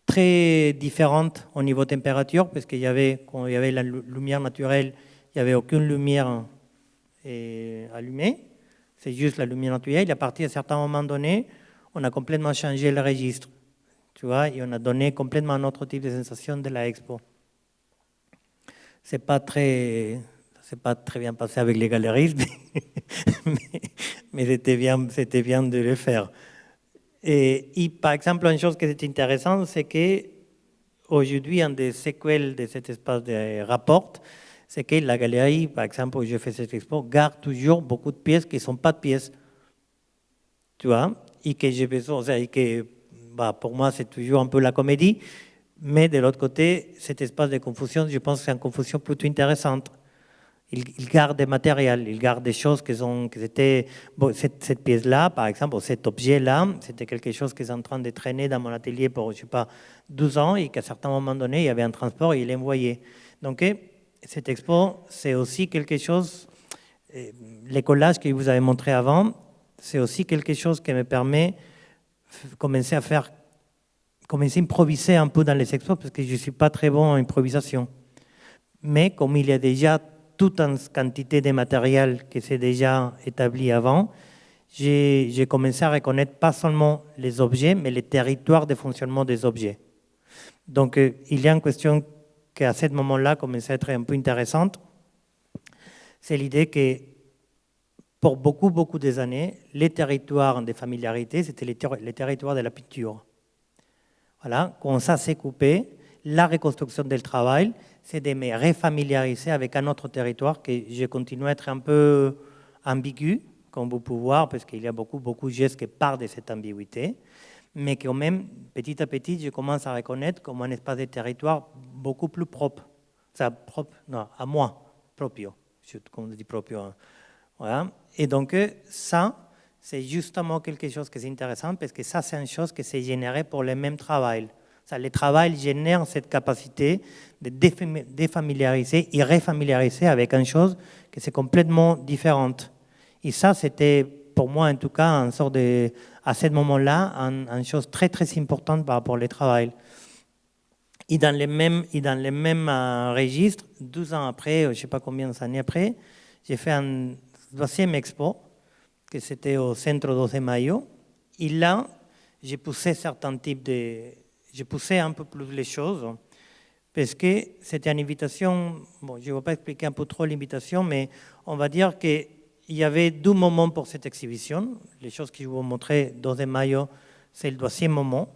très différente au niveau température, parce qu'il y avait, quand il y avait la lumière naturelle, il n'y avait aucune lumière allumée. C'est juste la lumière naturelle. Et à partir d'un certain moment donné, on a complètement changé le registre, tu vois, et on a donné complètement un autre type de sensation de la expo. C'est pas très bien passé avec les galeristes, mais c'était bien de le faire. Et par exemple, une chose qui est intéressante, c'est qu'aujourd'hui, un des séquelles de cet espace de rapport, c'est que la galerie, par exemple, où je fais cette expo, garde toujours beaucoup de pièces qui ne sont pas de pièces. Tu vois, et que j'ai besoin, pour moi, c'est toujours un peu la comédie, mais de l'autre côté, cet espace de confusion, je pense que c'est une confusion plutôt intéressante. Il garde des matériels, il garde des choses qui étaient... Bon, cette pièce-là, par exemple, cet objet-là, c'était quelque chose qui est en train de traîner dans mon atelier pour, je sais pas, 12 ans, et qu'à un certain moment donné, il y avait un transport et il l'envoyait. Donc, cette expo, c'est aussi quelque chose... Les collages que vous avez montrés avant, c'est aussi quelque chose qui me permet de commencer à improviser un peu dans les expos, parce que je ne suis pas très bon en improvisation. Mais comme il y a déjà toute une quantité de matériel qui s'est déjà établi avant, j'ai commencé à reconnaître pas seulement les objets, mais les territoires de fonctionnement des objets. Donc, il y a une question qui, à ce moment-là, commençait à être un peu intéressante. C'est l'idée que, pour beaucoup des années, les territoires de familiarité, c'était les territoires de la peinture. Voilà, quand ça s'est coupé, la reconstruction du travail, c'est de me refamiliariser avec un autre territoire que je continue à être un peu ambigu, comme vous pouvez voir, parce qu'il y a beaucoup de gestes qui partent de cette ambiguïté, mais quand même, petit à petit, je commence à reconnaître comme un espace de territoire beaucoup plus propre. Ça, propre, non, à moi, proprio, comme on dit proprio. Hein. Voilà. Et donc, ça, c'est justement quelque chose qui est intéressant, parce que ça, c'est une chose qui s'est générée pour le même travail. Le travail génère cette capacité de défamiliariser et refamiliariser avec une chose qui est complètement différente. Et ça, c'était pour moi, en tout cas, à ce moment-là, une chose très, très importante par rapport au travail. Et dans les mêmes registres, 12 ans après, je ne sais pas combien d'années après, j'ai fait un deuxième expo, que c'était au Centro 12 de Mayo. Et là, j'ai poussé certains types de... J'ai poussé un peu plus les choses, parce que c'était une invitation, bon, je ne vais pas expliquer un peu trop l'invitation, mais on va dire qu'il y avait deux moments pour cette exhibition. Les choses que je vous montrer, 12 de Mayo, c'est le deuxième moment.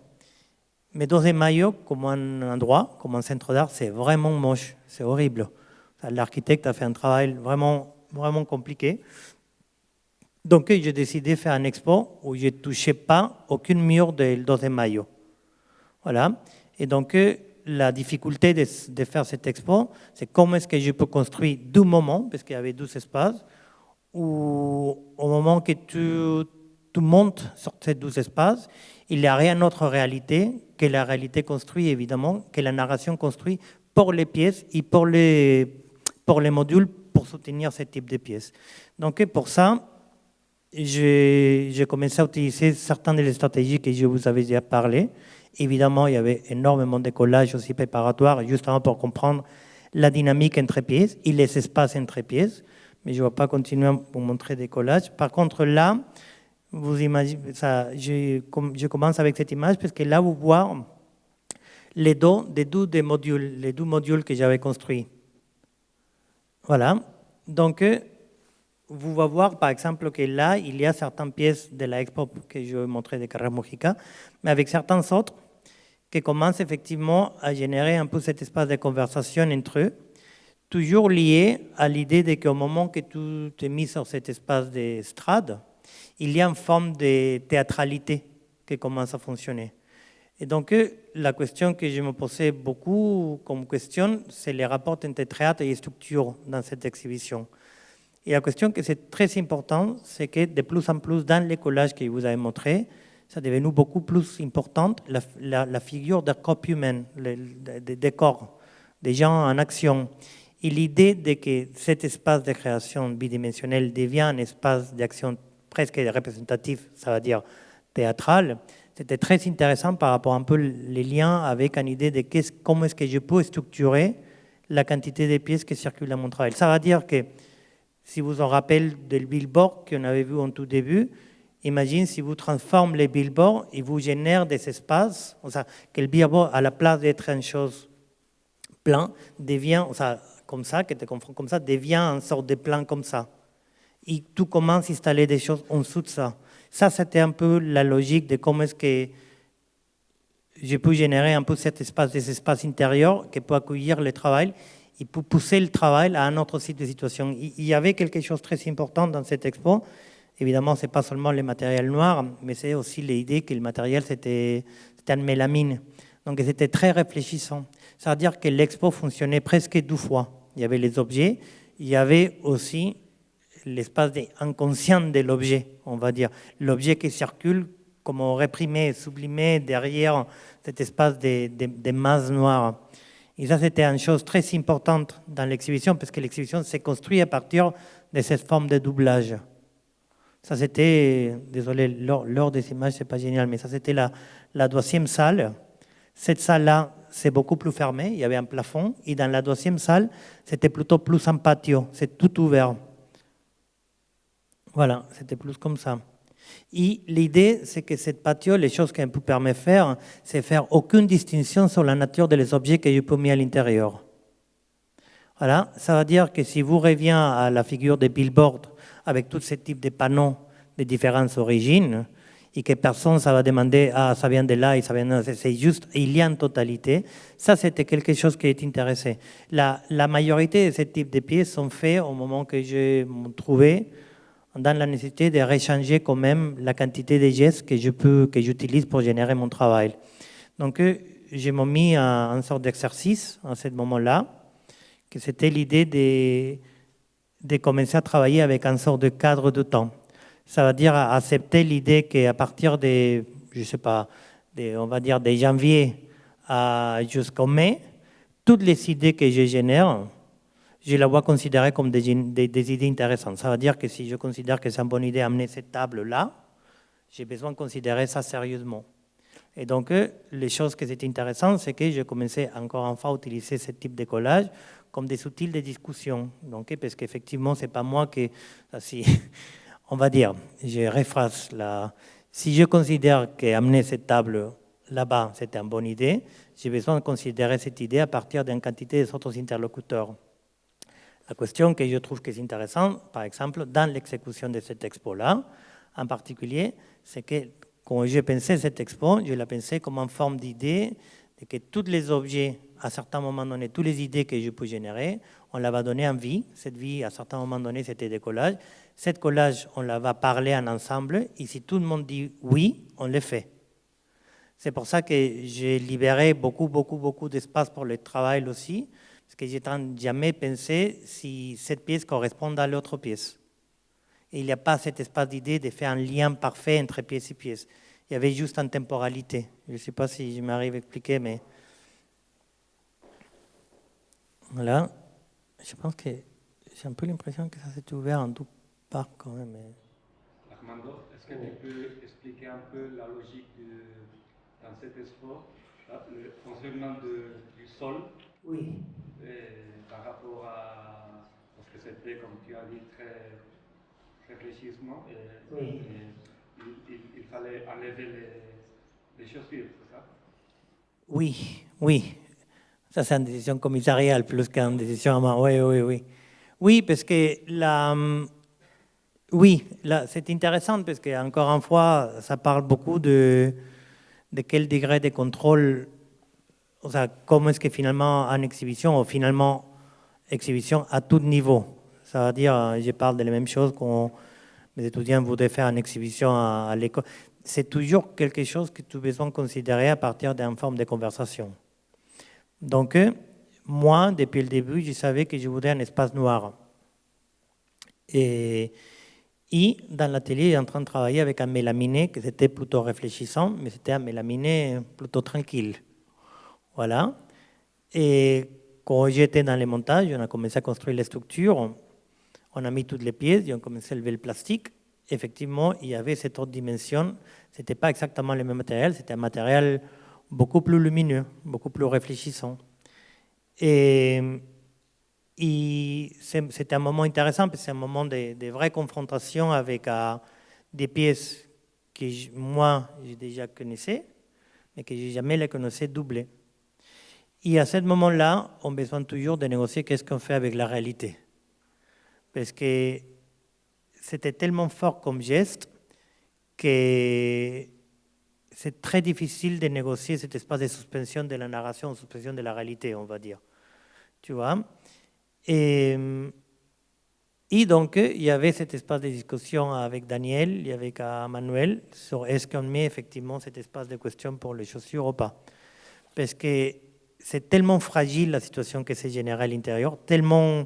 Mais 12 de Mayo, comme un endroit, comme un centre d'art, c'est vraiment moche, c'est horrible. L'architecte a fait un travail vraiment, vraiment compliqué. Donc, j'ai décidé de faire une expo où je ne touchais pas aucun mur de 12 de Mayo. Voilà. Et donc, la difficulté de faire cette expo, c'est comment est-ce que je peux construire deux moments, parce qu'il y avait 12 espaces, où au moment que tu montes sur ces 12 espaces, il n'y a rien d'autre réalité que la réalité construite, évidemment, que la narration construite pour les pièces et pour les modules pour soutenir ce type de pièces. Donc, pour ça, j'ai commencé à utiliser certaines des stratégies que je vous avais déjà parlé. Évidemment, il y avait énormément de collages aussi préparatoires, justement pour comprendre la dynamique entre pièces et les espaces entre pièces. Mais je ne vais pas continuer à vous montrer des collages. Par contre, là, vous imaginez, je commence avec cette image parce que là, vous voyez les deux modules que j'avais construits. Voilà. Donc, vous allez voir, par exemple, que là, il y a certaines pièces de la expo que je vais montrer de Carrera Mojica, mais avec certains autres qui commencent effectivement à générer un peu cet espace de conversation entre eux, toujours lié à l'idée qu'au moment que tu es mis sur cet espace d'estrade, il y a une forme de théâtralité qui commence à fonctionner. Et donc, la question que je me posais beaucoup comme question, c'est les rapports entre théâtre et structure dans cette exhibition. Et la question que c'est très important, c'est que de plus en plus dans les collages que vous avez montrés, ça est devenu beaucoup plus important la figure d'un corps humain, des corps, des gens en action. Et l'idée de que cet espace de création bidimensionnelle devient un espace d'action presque représentatif, ça veut dire théâtral, c'était très intéressant par rapport un peu les liens avec une idée de comment est-ce que je peux structurer la quantité de pièces qui circulent dans mon travail. Ça veut dire que, si vous en rappelez du billboard qu'on avait vu en tout début, Imagine si vous transformez les billboards et vous génèrent des espaces, que le billboard, à la place d'être une chose plan, devient, comme ça, que tu confrontes comme ça, devient une sorte de plan comme ça. Et tout commence à installer des choses en dessous de ça. Ça, c'était un peu la logique de comment est-ce que je peux générer un peu cet espace, des espaces intérieurs qui peut accueillir le travail et pour pousser le travail à un autre type de situation. Il y avait quelque chose de très important dans cette expo. Évidemment, ce n'est pas seulement le matériel noir, mais c'est aussi l'idée que le matériel, c'était une mélamine. Donc, c'était très réfléchissant. Ça veut dire que l'expo fonctionnait presque 2 fois. Il y avait les objets, il y avait aussi l'espace inconscient de l'objet, on va dire. L'objet qui circule comme réprimé, sublimé derrière cet espace des masses noires. Et ça, c'était une chose très importante dans l'exhibition, parce que l'exhibition s'est construite à partir de cette forme de doublage. Ça, c'était, désolé, l'ordre des images, c'est pas génial, mais ça, c'était la 2e salle. Cette salle-là, c'est beaucoup plus fermé, il y avait un plafond, et dans la 2e salle, c'était plutôt plus un patio, c'est tout ouvert. Voilà, c'était plus comme ça. Et l'idée, c'est que cette patio, les choses qu'elle peut permettre de faire, c'est faire aucune distinction sur la nature des objets que je peux mettre à l'intérieur. Voilà, ça veut dire que si vous revenez à la figure des billboards avec tous ces types de panneaux de différentes origines, et que personne ça va demander ah ça vient de là et ça vient de là, c'est juste il y a une totalité. Ça c'était quelque chose qui est intéressant. La majorité de ce type de pièces sont faits au moment que je me trouvais dans la nécessité de réchanger quand même la quantité de gestes que j'utilise pour générer mon travail. Donc je m'ai mis à une sorte d'exercice à ce moment-là, que c'était l'idée de commencer à travailler avec une sorte de cadre de temps. Ça veut dire accepter l'idée qu'à partir de, je sais pas, on va dire de janvier jusqu'au mai, toutes les idées que je génère, je la vois considérer comme des idées intéressantes. Ça veut dire que si je considère que c'est une bonne idée d'amener cette table-là, j'ai besoin de considérer ça sérieusement. Et donc, les choses qui étaient intéressantes, c'est que je commençais encore une fois à utiliser ce type de collage comme des outils de discussion. Donc, parce qu'effectivement, ce n'est pas moi qui... On va dire, je rephrase là. Si je considère qu'amener cette table là-bas, c'était une bonne idée, j'ai besoin de considérer cette idée à partir d'une quantité d'autres interlocuteurs. La question que je trouve que est intéressante, par exemple, dans l'exécution de cette expo-là, en particulier, c'est que quand j'ai pensé cette expo, je l'ai pensée comme une forme d'idée de que tous les objets, à certains moments donnés, toutes les idées que je peux générer, on la va donner en vie. Cette vie, à certains moments donnés, c'était des collages. Cette collage, on la va parler en ensemble, et si tout le monde dit oui, on le fait. C'est pour ça que j'ai libéré beaucoup d'espace pour le travail aussi, parce que j'ai jamais pensé si cette pièce correspond à l'autre pièce. Et il n'y a pas cet espace d'idée de faire un lien parfait entre pièce et pièce. Il y avait juste une temporalité. Je ne sais pas si je m'arrive à expliquer, mais voilà. Je pense que j'ai un peu l'impression que ça s'est ouvert en tout part quand même. Armando, est-ce que tu peux expliquer un peu la logique dans cette expo, le fonctionnement du sol? Oui. Par rapport à... Parce que c'était, comme tu as dit, très réfléchissement. Oui. Il fallait enlever les chaussures, c'est ça? Oui. Ça, c'est une décision commissariale plus qu'une décision à main. Oui. Oui, parce que c'est intéressant parce que, encore une fois, ça parle beaucoup de quel degré de contrôle, comment est-ce que finalement une exhibition, ou finalement exhibition à tout niveau. Ça veut dire, je parle de la même chose quand mes étudiants voudraient faire une exhibition à l'école. C'est toujours quelque chose que tu as besoin de considérer à partir d'une forme de conversation. Donc, moi, depuis le début, je savais que je voulais un espace noir. Et dans l'atelier, j'étais en train de travailler avec un mélaminé qui était plutôt réfléchissant, mais c'était un mélaminé plutôt tranquille. Voilà. Et quand j'étais dans les montages, on a commencé à construire les structures, on a mis toutes les pièces, et on a commencé à lever le plastique. Effectivement, il y avait cette autre dimension. Ce n'était pas exactement le même matériel, c'était un matériel beaucoup plus lumineux, beaucoup plus réfléchissant. Et c'était un moment intéressant, parce que c'est un moment de vraie confrontation avec des pièces moi, j'ai déjà connaissais, mais que j'ai jamais les connaissais doublés. Et à ce moment-là, on a besoin toujours de négocier qu'est-ce qu'on fait avec la réalité. Parce que c'était tellement fort comme geste que c'est très difficile de négocier cet espace de suspension de la narration, suspension de la réalité, on va dire. Tu vois? Et donc, il y avait cet espace de discussion avec Daniel et avec Manuel sur est-ce qu'on met effectivement cet espace de question pour les chaussures ou pas. Parce que c'est tellement fragile la situation qui s'est générée à l'intérieur, tellement,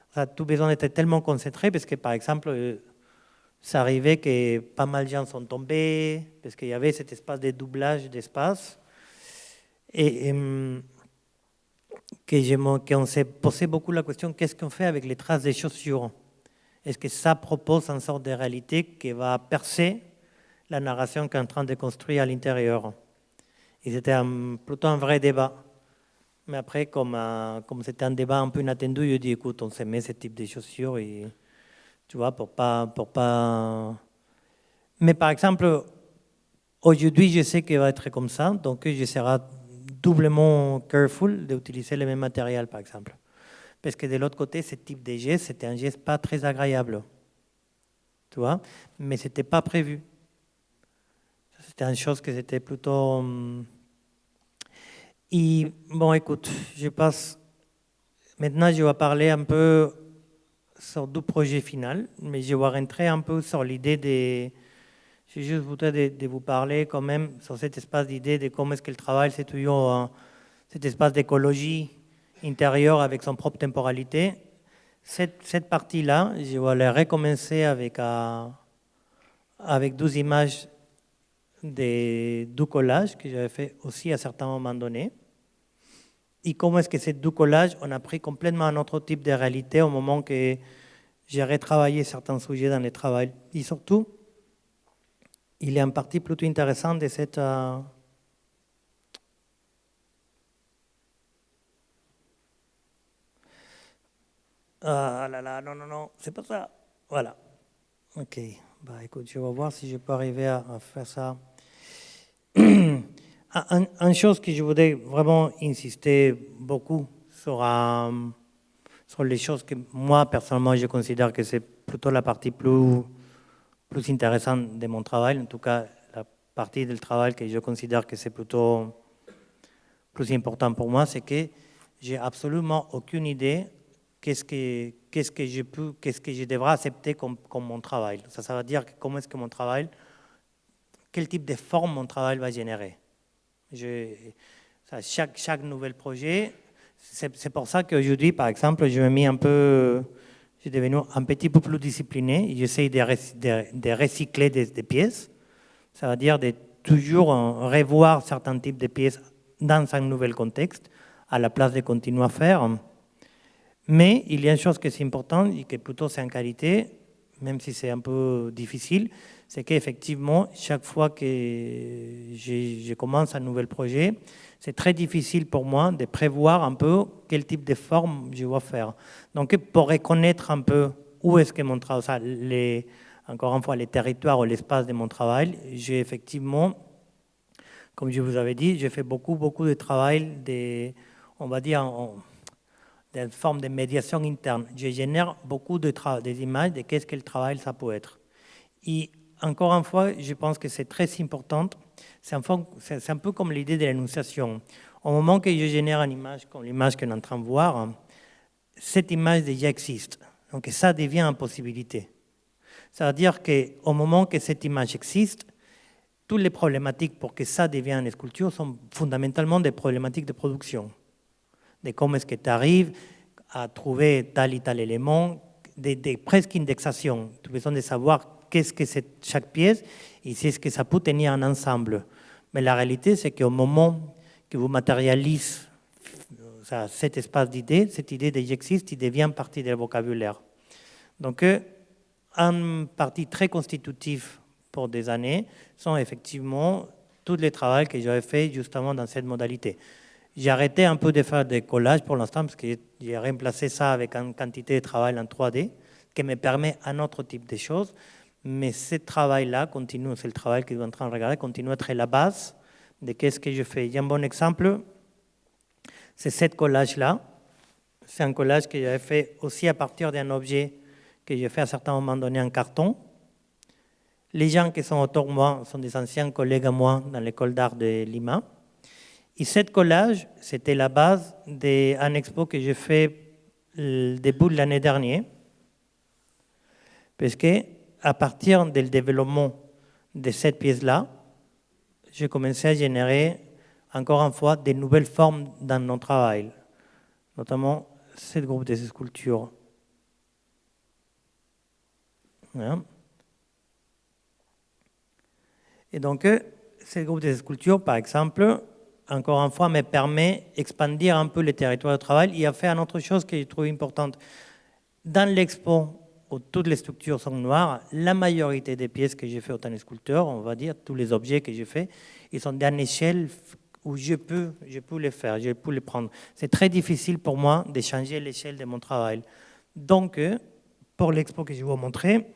ça a tout besoin d'être tellement concentré, parce que par exemple, ça arrivait que pas mal de gens sont tombés, parce qu'il y avait cet espace de doublage d'espace, et qu'on s'est posé beaucoup la question, qu'est-ce qu'on fait avec les traces des chaussures? Est-ce que ça propose une sorte de réalité qui va percer la narration qu'on est en train de construire à l'intérieur? Et c'était plutôt un vrai débat. Mais après, comme c'était un débat un peu inattendu, je dis, écoute, on se met ce type de chaussures, et, tu vois, pour pas... Mais par exemple, aujourd'hui, je sais qu'il va être comme ça, donc je serai doublement careful d'utiliser le même matériel, par exemple. Parce que de l'autre côté, ce type de geste, c'était un geste pas très agréable. Tu vois? Mais ce n'était pas prévu. C'était une chose que c'était plutôt... Et bon, écoute, je passe... Maintenant, je vais parler un peu sur du projet final, mais je vais rentrer un peu sur l'idée de... Je juste voudrais de vous parler quand même sur cet espace d'idée de comment est-ce que le travail, c'est toujours cet espace d'écologie intérieure avec son propre temporalité. Cette partie-là, je vais la recommencer avec 12 images du collage que j'avais fait aussi à certains moments donnés. Et comment est-ce que ces deux collages, on a pris complètement un autre type de réalité au moment que j'ai retravaillé certains sujets dans le travail. Et surtout, il y a une partie plutôt intéressante de cette... Ah là là, non, c'est pas ça. Voilà. Ok. Bah écoute, je vais voir si je peux arriver à faire ça. Une chose que je voudrais vraiment insister beaucoup sur les choses que moi, personnellement, je considère que c'est plutôt la partie plus intéressante de mon travail, en tout cas la partie du travail que je considère que c'est plutôt plus important pour moi, c'est que j'ai absolument aucune idée qu'est-ce que je devrais accepter comme mon travail. Ça veut dire comment est-ce que mon travail, quel type de forme mon travail va générer. Chaque nouvel projet, c'est pour ça qu'aujourd'hui, par exemple, je me mis j'ai devenu un petit peu plus discipliné. J'essaie de recycler des pièces. Ça veut dire de toujours revoir certains types de pièces dans un nouvel contexte, à la place de continuer à faire. Mais il y a une chose qui est importante et qui plutôt c'est en qualité, même si c'est un peu difficile, c'est qu'effectivement, chaque fois que je commence un nouvel projet, c'est très difficile pour moi de prévoir un peu quel type de forme je vais faire. Donc, pour reconnaître un peu où est-ce que mon travail, encore une fois, les territoires ou l'espace de mon travail, j'ai effectivement, comme je vous avais dit, j'ai fait beaucoup de travail, on va dire, d'une forme de médiation interne. Je génère beaucoup des images de qu'est-ce que le travail, ça peut être. Et encore une fois, je pense que c'est très important. C'est un peu comme l'idée de l'énonciation. Au moment que je génère une image, comme l'image qu'on est en train de voir, cette image déjà existe. Donc ça devient une possibilité. Ça veut dire qu'au moment que cette image existe, toutes les problématiques pour que ça devienne une sculpture sont fondamentalement des problématiques de production. De comment est-ce que tu arrives à trouver tel et tel élément, presque indexation. Tu as besoin de savoir qu'est-ce que c'est chaque pièce et c'est ce que ça peut tenir en ensemble. Mais la réalité, c'est qu'au moment que vous matérialisez cet espace d'idées, cette idée déjà existe, il devient partie du vocabulaire. Donc, une partie très constitutive pour des années sont effectivement tous les travaux que j'avais fait justement dans cette modalité. J'ai arrêté un peu de faire des collages pour l'instant parce que j'ai remplacé ça avec une quantité de travail en 3D qui me permet un autre type de choses. Mais ce travail-là continue, c'est le travail que vous êtes en train de regarder, continue à être la base de qu'est-ce que je fais. Il y a un bon exemple, c'est ce collage-là. C'est un collage que j'avais fait aussi à partir d'un objet que j'ai fait à un certain moment donné en carton. Les gens qui sont autour de moi sont des anciens collègues à moi dans l'école d'art de Lima. Et ce collage, c'était la base d'un expo que j'ai fait le début de l'année dernière. Parce qu'à partir du développement de cette pièce-là, j'ai commencé à générer, encore une fois, de nouvelles formes dans mon travail, notamment ce groupe de sculptures. Voilà. Et donc, ce groupe de sculptures, par exemple, encore une fois, me permet d'expandir un peu le territoire de travail. Il a fait une autre chose que je trouve importante. Dans l'expo, où toutes les structures sont noires, la majorité des pièces que j'ai fait autant de sculpteurs, on va dire, tous les objets que j'ai fait, ils sont d'une échelle où je peux les faire, je peux les prendre. C'est très difficile pour moi de changer l'échelle de mon travail. Donc, pour l'expo que je vais vous montrer,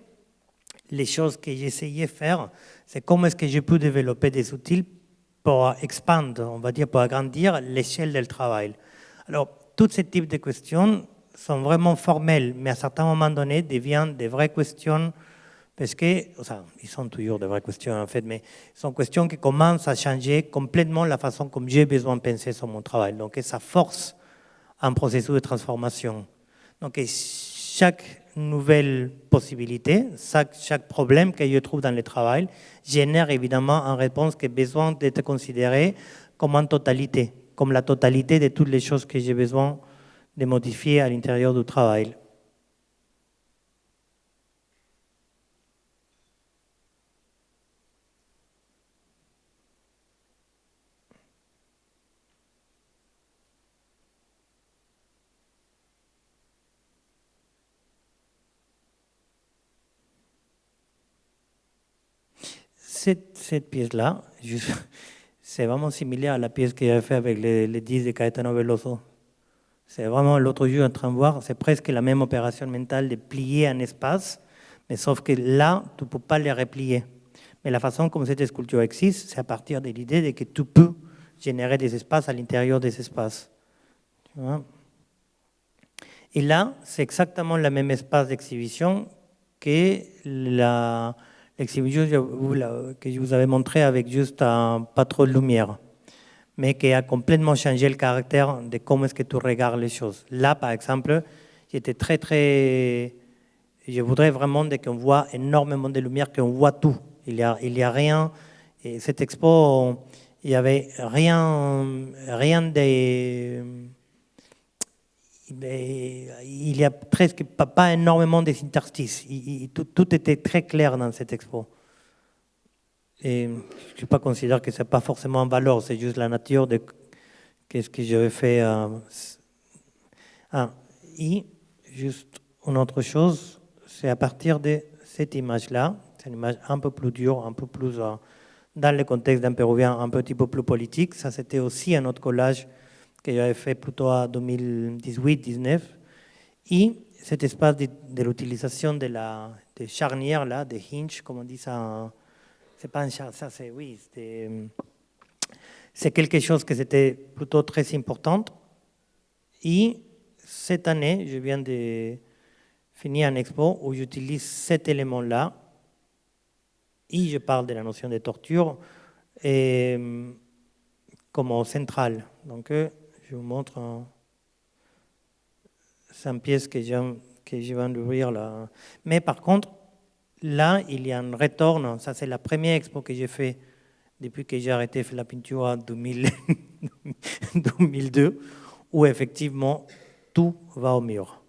les choses que j'ai essayé de faire, c'est comment est-ce que je peux développer des outils pour expandre, on va dire, pour agrandir l'échelle du travail. Alors, tous ces types de questions sont vraiment formelles, mais à certains moments donnés deviennent des vraies questions, parce que, enfin, ils sont toujours des vraies questions en fait, mais ce sont questions qui commencent à changer complètement la façon comme j'ai besoin de penser sur mon travail. Donc, ça force un processus de transformation. Donc, chaque nouvelle possibilité, chaque problème que je trouve dans le travail génère évidemment une réponse qui a besoin d'être considérée comme une totalité, comme la totalité de toutes les choses que j'ai besoin de modifier à l'intérieur du travail. Cette pièce-là, c'est vraiment similaire à la pièce que j'avais fait avec les 10 de Caetano Veloso. C'est vraiment l'autre jour en train de voir, c'est presque la même opération mentale de plier un espace, mais sauf que là, tu ne peux pas les replier. Mais la façon comme cette sculpture existe, c'est à partir de l'idée de que tu peux générer des espaces à l'intérieur des espaces. Tu vois? Et là, c'est exactement le même espace d'exhibition que l'exhibition que je vous avais montré avec juste pas trop de lumière, mais qui a complètement changé le caractère de comment est-ce que tu regardes les choses. Là, par exemple, j'étais très... Je voudrais vraiment qu'on voit énormément de lumière, qu'on voit tout. Il y a rien... Et cette expo, il n'y avait rien de... Il y a presque pas énormément d'interstices. Tout était très clair dans cette expo. Et je ne considère que ce n'est pas forcément en valeur, c'est juste la nature de qu'est-ce que j'avais fait. Et juste une autre chose, c'est à partir de cette image-là, c'est une image un peu plus dure, un peu plus dans le contexte d'un Péruvien un petit peu plus politique. Ça, c'était aussi un autre collage que j'avais fait plutôt en 2018-19. Et cet espace de l'utilisation des charnières, là, des hinges, comme on dit ça, c'est pas un charnière, ça c'est, oui, c'est quelque chose que c'était plutôt très important. Et cette année, je viens de finir un expo où j'utilise cet élément-là et je parle de la notion de torture comme centrale. Donc, je vous montre c'est une pièce que je viens d'ouvrir là. Mais par contre, là, il y a un retour. Ça, c'est la première expo que j'ai fait depuis que j'ai arrêté de faire la peinture en 2002, où effectivement, tout va au mur.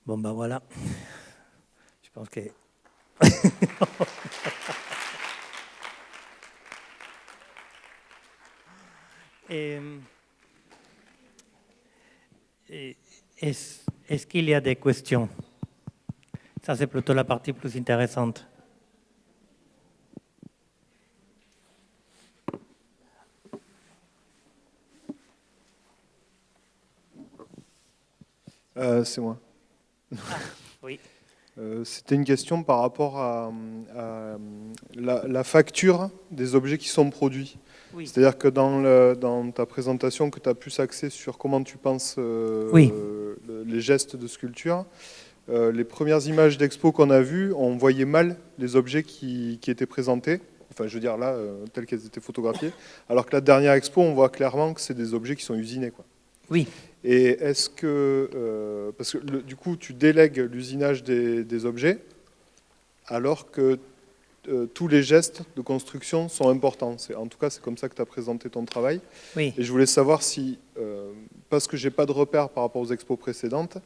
Bon, ben voilà. Je pense que... Est-ce qu'il y a des questions? Ça, c'est plutôt la partie plus intéressante. C'est moi. Oui. C'était une question par rapport à la facture des objets qui sont produits. Oui. C'est-à-dire que dans ta présentation, que tu as plus axé sur comment tu penses Oui. les gestes de sculpture, les premières images d'expo qu'on a vues, on voyait mal les objets qui étaient présentés. Enfin, je veux dire là, telles qu'elles étaient photographiées. Alors que la dernière expo, on voit clairement que c'est des objets qui sont usinés, quoi. Oui. Et est-ce que, parce que du coup, tu délègues l'usinage des objets, alors que tous les gestes de construction sont importants. En tout cas, c'est comme ça que tu as présenté ton travail. Oui. Et je voulais savoir si, parce que j'ai pas de repères par rapport aux expos précédentes,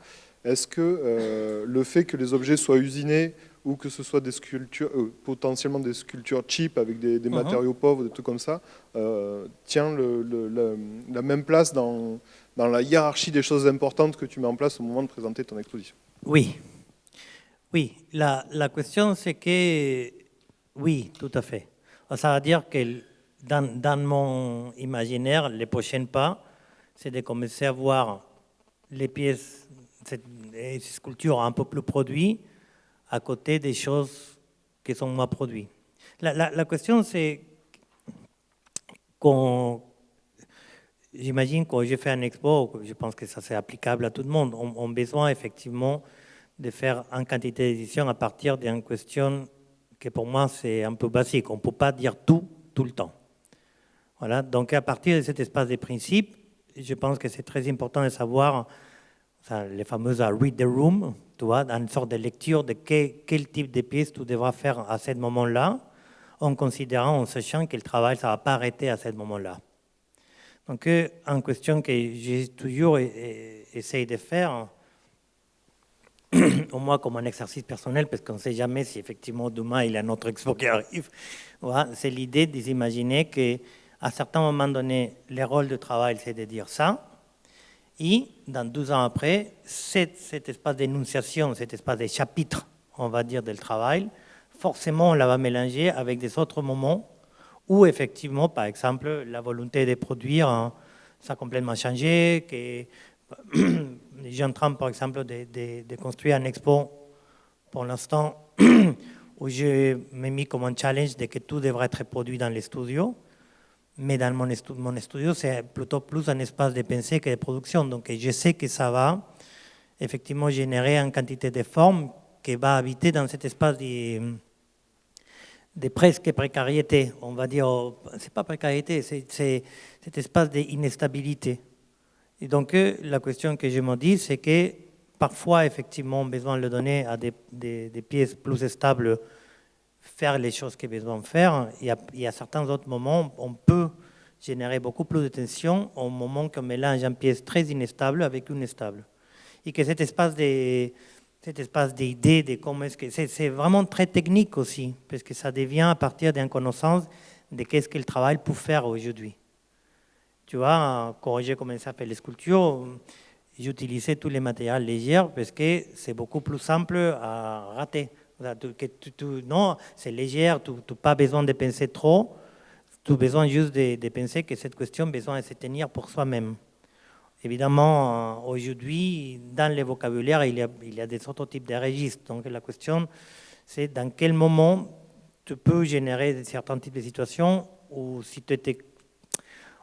est-ce que le fait que les objets soient usinés ou que ce soit des sculptures, potentiellement des sculptures cheap avec des matériaux pauvres, des trucs comme ça, tient la même place dans la hiérarchie des choses importantes que tu mets en place au moment de présenter ton exposition? Oui. Oui, la question c'est que, oui, tout à fait. Ça veut dire que dans mon imaginaire, les prochains pas, c'est de commencer à voir les pièces, ces sculptures un peu plus produites, à côté des choses qui sont moins produites. La question c'est, j'imagine quand j'ai fait un expo, je pense que ça c'est applicable à tout le monde, on a besoin effectivement de faire une quantité d'édition à partir d'une question que pour moi c'est un peu basique. On ne peut pas dire tout le temps. Voilà. Donc à partir de cet espace de principes, je pense que c'est très important de savoir les fameuses read the room, tu vois, une sorte de lecture de quel type de pièce tu devras faire à ce moment-là, en considérant, en sachant que le travail ça ne va pas arrêter à ce moment-là. Donc une question que j'ai toujours essayé de faire, au moins comme un exercice personnel, parce qu'on ne sait jamais si effectivement demain il y a un autre expo qui arrive. Voilà, c'est l'idée d'imaginer qu'à certains moments donnés, le rôle de travail, c'est de dire ça, et dans 12 ans après, cet espace d'énonciation, cet espace de chapitre, on va dire, du travail, forcément on la va mélanger avec des autres moments où effectivement, par exemple, la volonté de produire, ça a complètement changé, que j'ai en train, par exemple, de construire un expo pour l'instant où je m'ai mis comme un challenge de que tout devrait être produit dans les studios. Mais dans mon studio, c'est plutôt plus un espace de pensée que de production. Donc, je sais que ça va effectivement générer une quantité de formes qui va habiter dans cet espace de presque précarité. On va dire, c'est pas précarité, c'est cet espace d'instabilité. Et donc, la question que je me dis, c'est que parfois, effectivement, on a besoin de le donner à des pièces plus stables, faire les choses qu'il a besoin de faire. Il y a certains autres moments, on peut générer beaucoup plus de tension au moment qu'on mélange une pièce très instable avec une stable. Et que cet espace d'idées, de comment est-ce que c'est vraiment très technique aussi, parce que ça devient à partir d'une connaissance de qu'est-ce que le travail peut faire aujourd'hui. Tu vois, quand j'ai commencé à faire les sculptures, j'utilisais tous les matériaux légers parce que c'est beaucoup plus simple à rater. Non, c'est léger, tu n'as pas besoin de penser trop, tu as besoin juste de penser que cette question a besoin de se tenir pour soi-même. Évidemment, aujourd'hui, dans le vocabulaire, il y a des autres types de registres. Donc la question, c'est dans quel moment tu peux générer certains types de situations où si tu étais,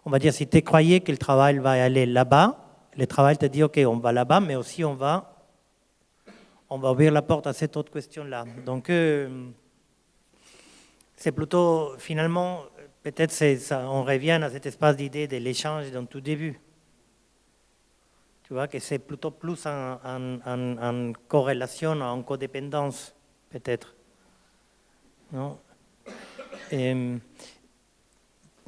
on va dire, si tu croyais que le travail va aller là-bas, le travail te dit, OK, on va là-bas, mais aussi on va ouvrir la porte à cette autre question-là. Donc, c'est plutôt, finalement, peut-être on revient à cet espace d'idée de l'échange dans tout début. Tu vois, que c'est plutôt plus en corrélation, en codépendance, peut-être. Non?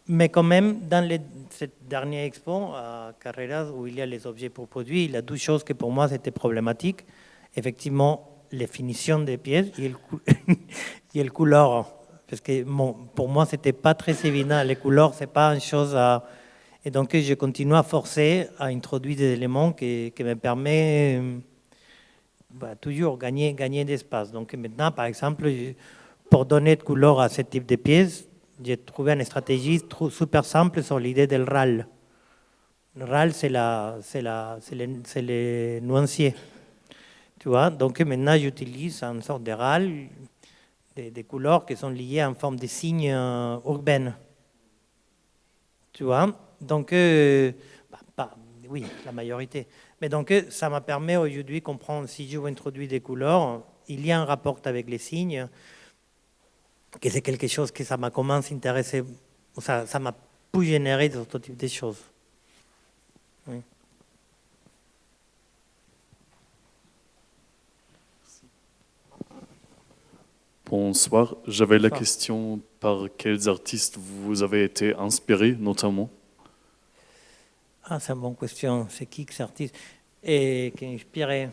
Mais quand même, dans cette dernière expo à Carreras, où il y a les objets pour produits, il y a deux choses que pour moi c'était problématique. Effectivement, les finitions des pièces et le couleur. Parce que pour moi, c'était pas très évident. Les couleurs, c'est pas une chose à... Et donc, je continue à forcer à introduire des éléments qui me permettent toujours gagner d'espace. Donc maintenant, par exemple, pour donner de couleur à ce type de pièces, j'ai trouvé une stratégie super simple sur l'idée del RAL. Le RAL, c'est le nuancier. Tu vois, donc maintenant, j'utilise une sorte de RAL, des couleurs qui sont liées en forme de signes urbains. Tu vois, donc, oui, la majorité. Mais donc, ça m'a permis aujourd'hui de comprendre si je veux introduire des couleurs, il y a un rapport avec les signes, que c'est quelque chose que ça m'a commencé à intéresser, ça m'a pu générer d'autres types de choses. Oui. Bonsoir, j'avais la question par quels artistes vous avez été inspiré notamment? Ah, c'est une bonne question. C'est qui cet artiste et qui est inspiré?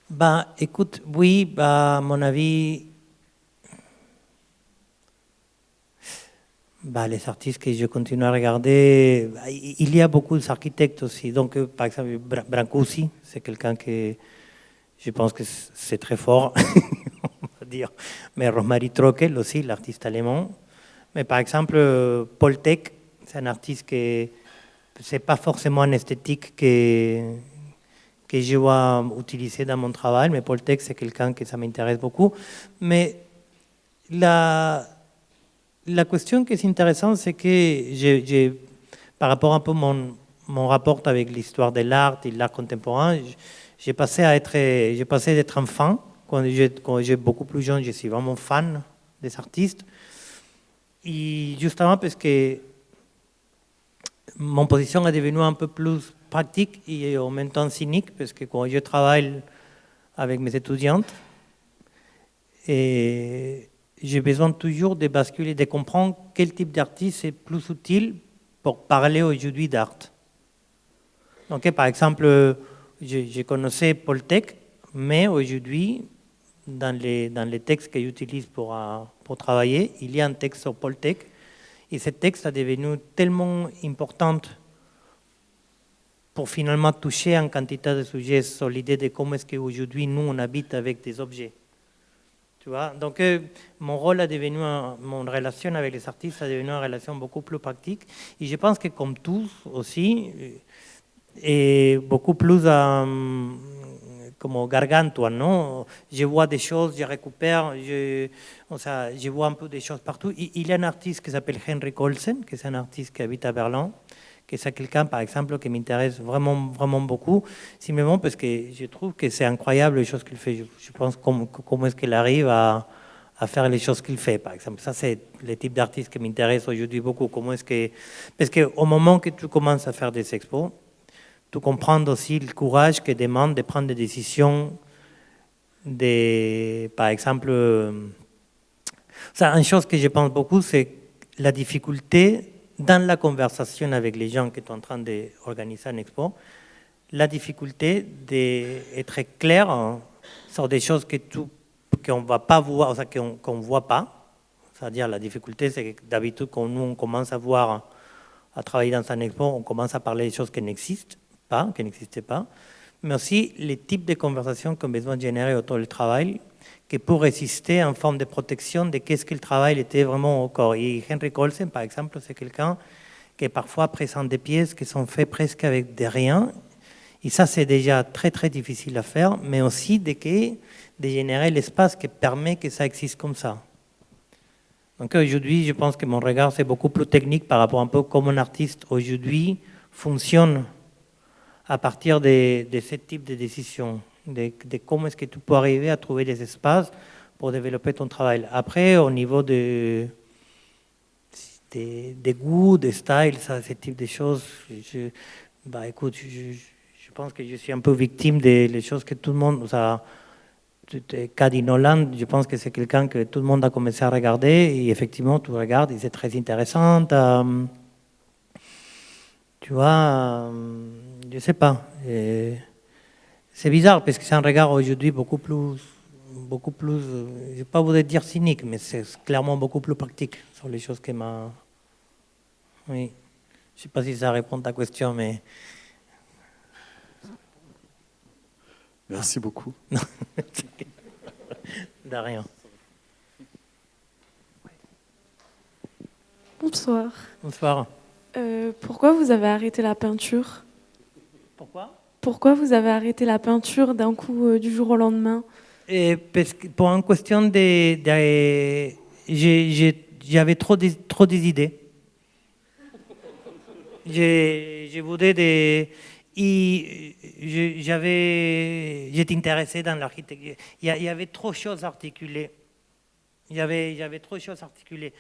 Bah, écoute, oui, à mon avis, les artistes que je continue à regarder, il y a beaucoup d'architectes aussi. Donc, par exemple, Brancusi, c'est quelqu'un que je pense que c'est très fort, on va dire. Mais Rosemarie Trockel aussi, l'artiste allemand. Mais par exemple, Paul Thek, c'est un artiste que c'est pas forcément une esthétique que je vais utiliser dans mon travail, mais Paul Thek, c'est quelqu'un que ça m'intéresse beaucoup. Mais la question qui est intéressante, c'est que par rapport un peu mon rapport avec l'histoire de l'art et l'art contemporain, j'ai passé d'être un fan. Quand j'ai beaucoup plus jeune, je suis vraiment fan des artistes. Et justement parce que mon position est devenue un peu plus pratique et en même temps cynique, parce que quand je travaille avec mes étudiantes, et j'ai besoin toujours de basculer, de comprendre quel type d'artiste est plus utile pour parler aujourd'hui d'art. Donc, par exemple, je connaissais Paul Thek, mais aujourd'hui, dans les textes que j'utilise pour travailler, il y a un texte sur Paul Thek, et ce texte est devenu tellement important pour finalement toucher une quantité de sujets sur l'idée de comment est-ce qu'aujourd'hui, nous, on habite avec des objets. Tu vois? Donc, mon rôle a devenu, mon relation avec les artistes a devenu une relation beaucoup plus pratique. Et je pense que comme tous aussi, et beaucoup plus comme gargantua, non? Je vois des choses, je récupère, je vois un peu des choses partout. Il y a un artiste qui s'appelle Henrik Olsen, qui est un artiste qui habite à Berlin, que c'est quelqu'un, par exemple, qui m'intéresse vraiment, vraiment beaucoup, simplement parce que je trouve que c'est incroyable les choses qu'il fait. Je pense comment est-ce qu'il arrive à faire les choses qu'il fait, par exemple. Ça, c'est le type d'artiste qui m'intéresse aujourd'hui beaucoup. Parce qu'au moment que tu commences à faire des expos, tu comprends aussi le courage que demande de prendre des décisions, par exemple, une chose que je pense beaucoup, c'est la difficulté dans la conversation avec les gens qui sont en train d'organiser une expo, la difficulté d'être clair sur des choses qu'on ne va pas voir, qu'on ne voit pas. C'est-à-dire la difficulté, c'est que d'habitude, quand nous on commence à travailler dans un expo, on commence à parler des choses qui n'existaient pas, mais aussi les types de conversations qu'on a besoin de générer autour du travail, qui pour résister en forme de protection de qu'est-ce que le travail était vraiment au corps. Et Henrik Olsen, par exemple, c'est quelqu'un qui parfois présente des pièces qui sont faites presque avec des rien. Et ça, c'est déjà très, très difficile à faire, mais aussi de générer l'espace qui permet que ça existe comme ça. Donc aujourd'hui, je pense que mon regard, c'est beaucoup plus technique par rapport à un peu comment un artiste aujourd'hui fonctionne à partir de ce type de décision, de comment est-ce que tu peux arriver à trouver des espaces pour développer ton travail. Après, au niveau des goûts, des styles, ce type de choses, écoute, je pense que je suis un peu victime des choses que tout le monde... Cady Nolan, je pense que c'est quelqu'un que tout le monde a commencé à regarder, et effectivement, tu regardes, et c'est très intéressant. Tu vois, je sais pas. C'est bizarre parce que c'est un regard aujourd'hui beaucoup plus, je ne vais pas vous dire cynique, mais c'est clairement beaucoup plus pratique sur les choses qui m'a. Oui. Je ne sais pas si ça répond à ta question, mais... Merci beaucoup. De rien. Bonsoir. Bonsoir. Pourquoi vous avez arrêté la peinture? Pourquoi vous avez arrêté la peinture d'un coup du jour au lendemain? Parce que pour une question j'avais trop des idées. Je voulais j'étais intéressé dans l'architecture. Il y avait trop de choses articulées. Il y avait trop de choses articulées.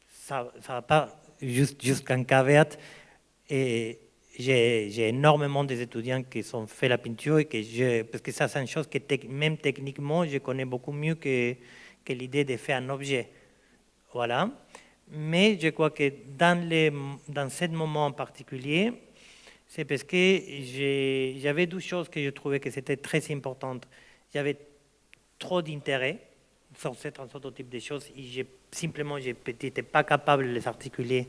Ça va pas jusqu'en caveat. Et j'ai énormément d'étudiants qui ont fait la peinture et parce que ça c'est une chose que même techniquement je connais beaucoup mieux que l'idée de faire un objet. Voilà. Mais je crois que dans ce moment en particulier, c'est parce que j'avais deux choses que je trouvais que c'était très importantes. J'avais trop d'intérêt sur ce type de choses et je n'étais pas capable de les articuler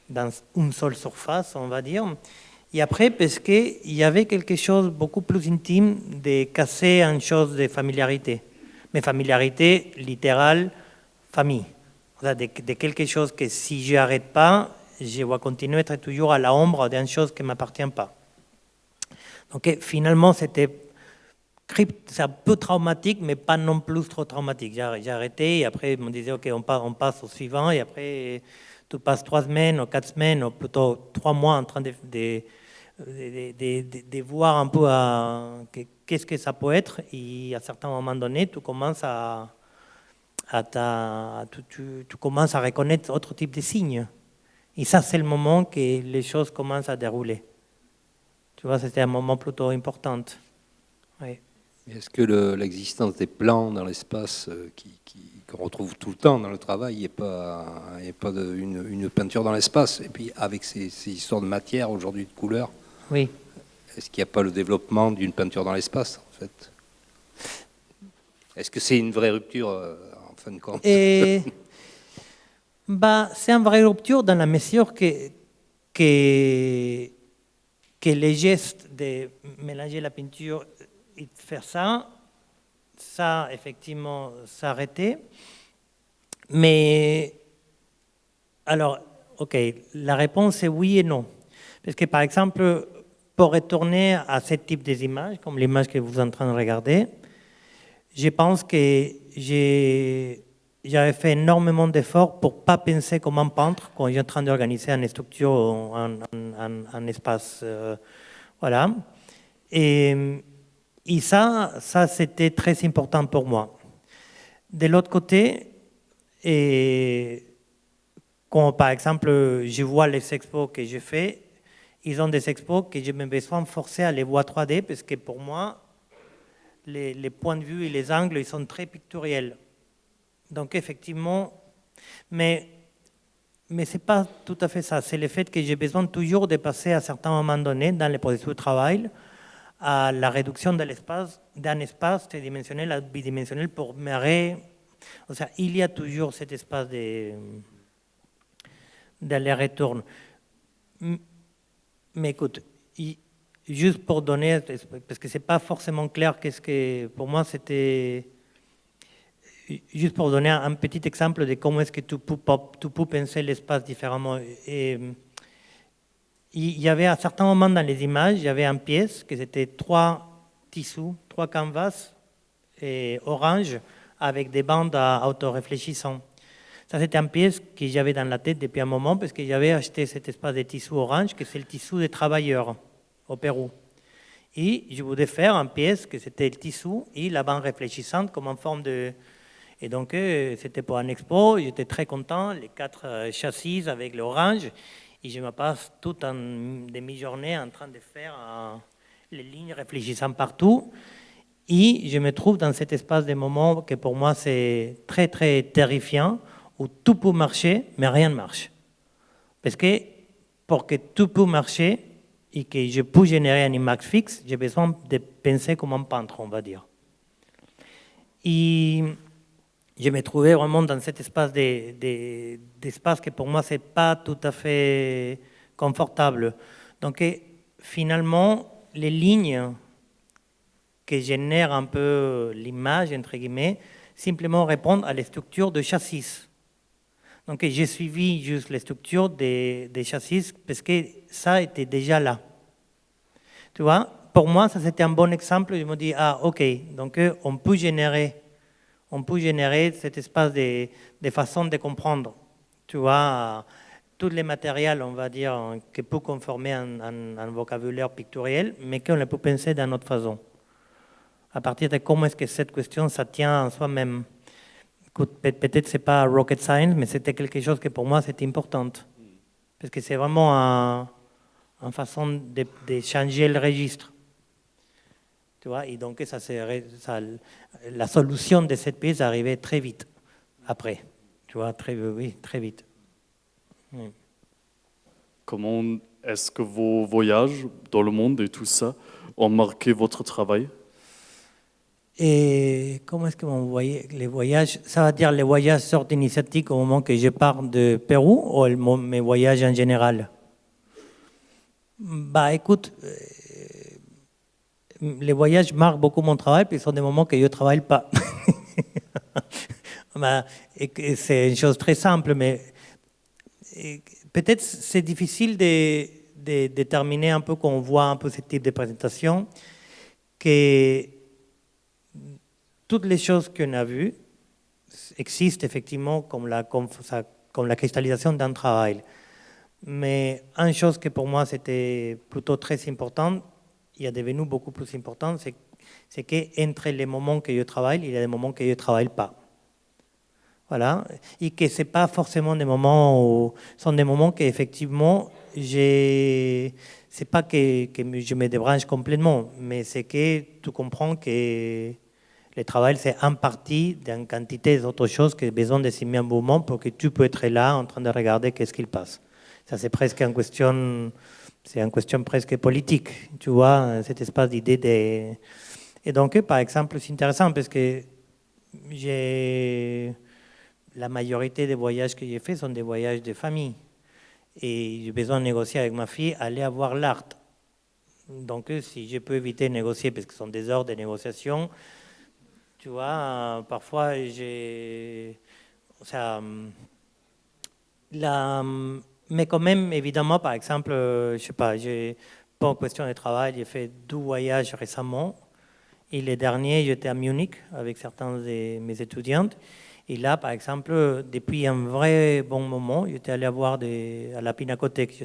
dans une seule surface, on va dire. Et après, parce qu'il y avait quelque chose de beaucoup plus intime de casser une chose de familiarité. Mais familiarité littérale, famille. De quelque chose que si je n'arrête pas, je vais continuer à être toujours à l'ombre d'une chose qui ne m'appartient pas. Donc finalement, c'est un peu traumatique, mais pas non plus trop traumatique. J'ai arrêté et après, ils me disaient, OK, on passe au suivant. Et après, tu passes 3 semaines ou 4 semaines, ou plutôt 3 mois en train de voir un peu qu'est-ce que ça peut être. Et à certains moments donnés, tu commences tu commences à reconnaître autre type de signes. Et ça, c'est le moment que les choses commencent à dérouler. Tu vois, c'était un moment plutôt important. Oui. Est-ce que l'existence des plans dans l'espace qu'on retrouve tout le temps dans le travail, il n'y a pas une peinture dans l'espace? Et puis avec ces histoires de matière, aujourd'hui de couleurs, oui. Est-ce qu'il n'y a pas le développement d'une peinture dans l'espace, en fait? Est-ce que c'est une vraie rupture, en fin de compte? C'est une vraie rupture dans la mesure que les gestes de mélanger la peinture et de faire ça effectivement s'arrêtait. Mais alors, ok, la réponse est oui et non. Parce que par exemple, pour retourner à ce type d'images, comme l'image que vous êtes en train de regarder, je pense que j'avais fait énormément d'efforts pour ne pas penser comme un peintre quand j'étais en train d'organiser une structure, un espace. Voilà. Et ça c'était très important pour moi. De l'autre côté, quand par exemple je vois les expos que je fais, ils ont des expos que je me besoin forcer à les voir 3D parce que pour moi, les points de vue et les angles, ils sont très pictoriels. Donc effectivement, mais ce n'est pas tout à fait ça. C'est le fait que j'ai besoin toujours de passer à certains moments donnés dans les processus de travail à la réduction de l'espace, d'un espace tridimensionnel à bidimensionnel pour o sea, il y a toujours cet espace d'aller-retour. Mais écoute, juste pour donner, parce que ce n'est pas forcément clair, pour moi c'était juste pour donner un petit exemple de comment est-ce que tu peux penser l'espace différemment. Et il y avait à certains moments dans les images, il y avait une pièce que c'était 3 tissus, 3 canvas orange avec des bandes autoréfléchissantes. Ça, c'était une pièce que j'avais dans la tête depuis un moment parce que j'avais acheté cet espace de tissu orange, que c'est le tissu des travailleurs au Pérou. Et je voulais faire une pièce que c'était le tissu et la bande réfléchissante comme en forme de... Et donc, c'était pour un expo, j'étais très content, les 4 châssis avec l'orange. Et je me passe toute une demi-journée en train de faire les lignes réfléchissantes partout. Et je me trouve dans cet espace de moment que pour moi, c'est très, très terrifiant, où tout peut marcher, mais rien ne marche. Parce que pour que tout peut marcher et que je puisse générer une image fixe, j'ai besoin de penser comme un peintre, on va dire. Et je me trouvais vraiment dans cet espace d'espace que pour moi, ce n'est pas tout à fait confortable. Donc finalement, les lignes qui génèrent un peu l'image, entre guillemets, simplement répondent à les structures de châssis. Donc j'ai suivi juste les structures des châssis parce que ça était déjà là. Tu vois, pour moi, ça c'était un bon exemple. Je me dis, ah ok, donc on peut générer cet espace de façon de comprendre. Tu vois, tous les matériels, on va dire, qui peuvent conformer un vocabulaire pictoriel, mais qu'on le peut penser d'une autre façon. À partir de comment est-ce que cette question, ça tient en soi-même. Peut-être c'est pas rocket science, mais c'était quelque chose que pour moi c'était important. Parce que c'est vraiment une façon de changer le registre. Tu vois, et donc la solution de cette pièce arrivait très vite après. Tu vois, très vite. Oui. Comment est-ce que vos voyages dans le monde et tout ça ont marqué votre travail? Et comment est-ce que les voyages, ça veut dire les voyages sortent initiatiques au moment que je pars de Pérou ou mes voyages en général? Bah écoute, les voyages marquent beaucoup mon travail, puis ce sont des moments que je ne travaille pas. Et c'est une chose très simple, mais peut-être c'est difficile de déterminer un peu quand on voit un peu ce type de présentation, que toutes les choses qu'on a vues existent effectivement comme la cristallisation d'un travail. Mais une chose que pour moi c'était plutôt très importante, il est devenu beaucoup plus important, c'est qu'entre les moments que je travaille, il y a des moments que je ne travaille pas. Voilà. Et que ce n'est pas forcément des moments sont des moments qu'effectivement, c'est pas que je me débranche complètement, mais c'est que tu comprends que le travail, c'est en partie d'une quantité d'autres choses qui ont besoin de s'y mettre en mouvement pour que tu peux être là en train de regarder qu'est-ce qu'il passe. Ça, c'est presque une question presque politique, tu vois, cet espace d'idée de... Et donc, par exemple, c'est intéressant parce que la majorité des voyages que j'ai faits sont des voyages de famille. Et j'ai besoin de négocier avec ma fille, aller avoir l'art. Donc, si je peux éviter de négocier, parce que ce sont des heures de négociation, tu vois, parfois, mais quand même, évidemment, par exemple, je sais pas, pour question de travail, j'ai fait 2 voyages récemment. Et le dernier, j'étais à Munich avec certains de mes étudiants. Et là, par exemple, depuis un vrai bon moment, j'étais allé voir à la Pinacothèque,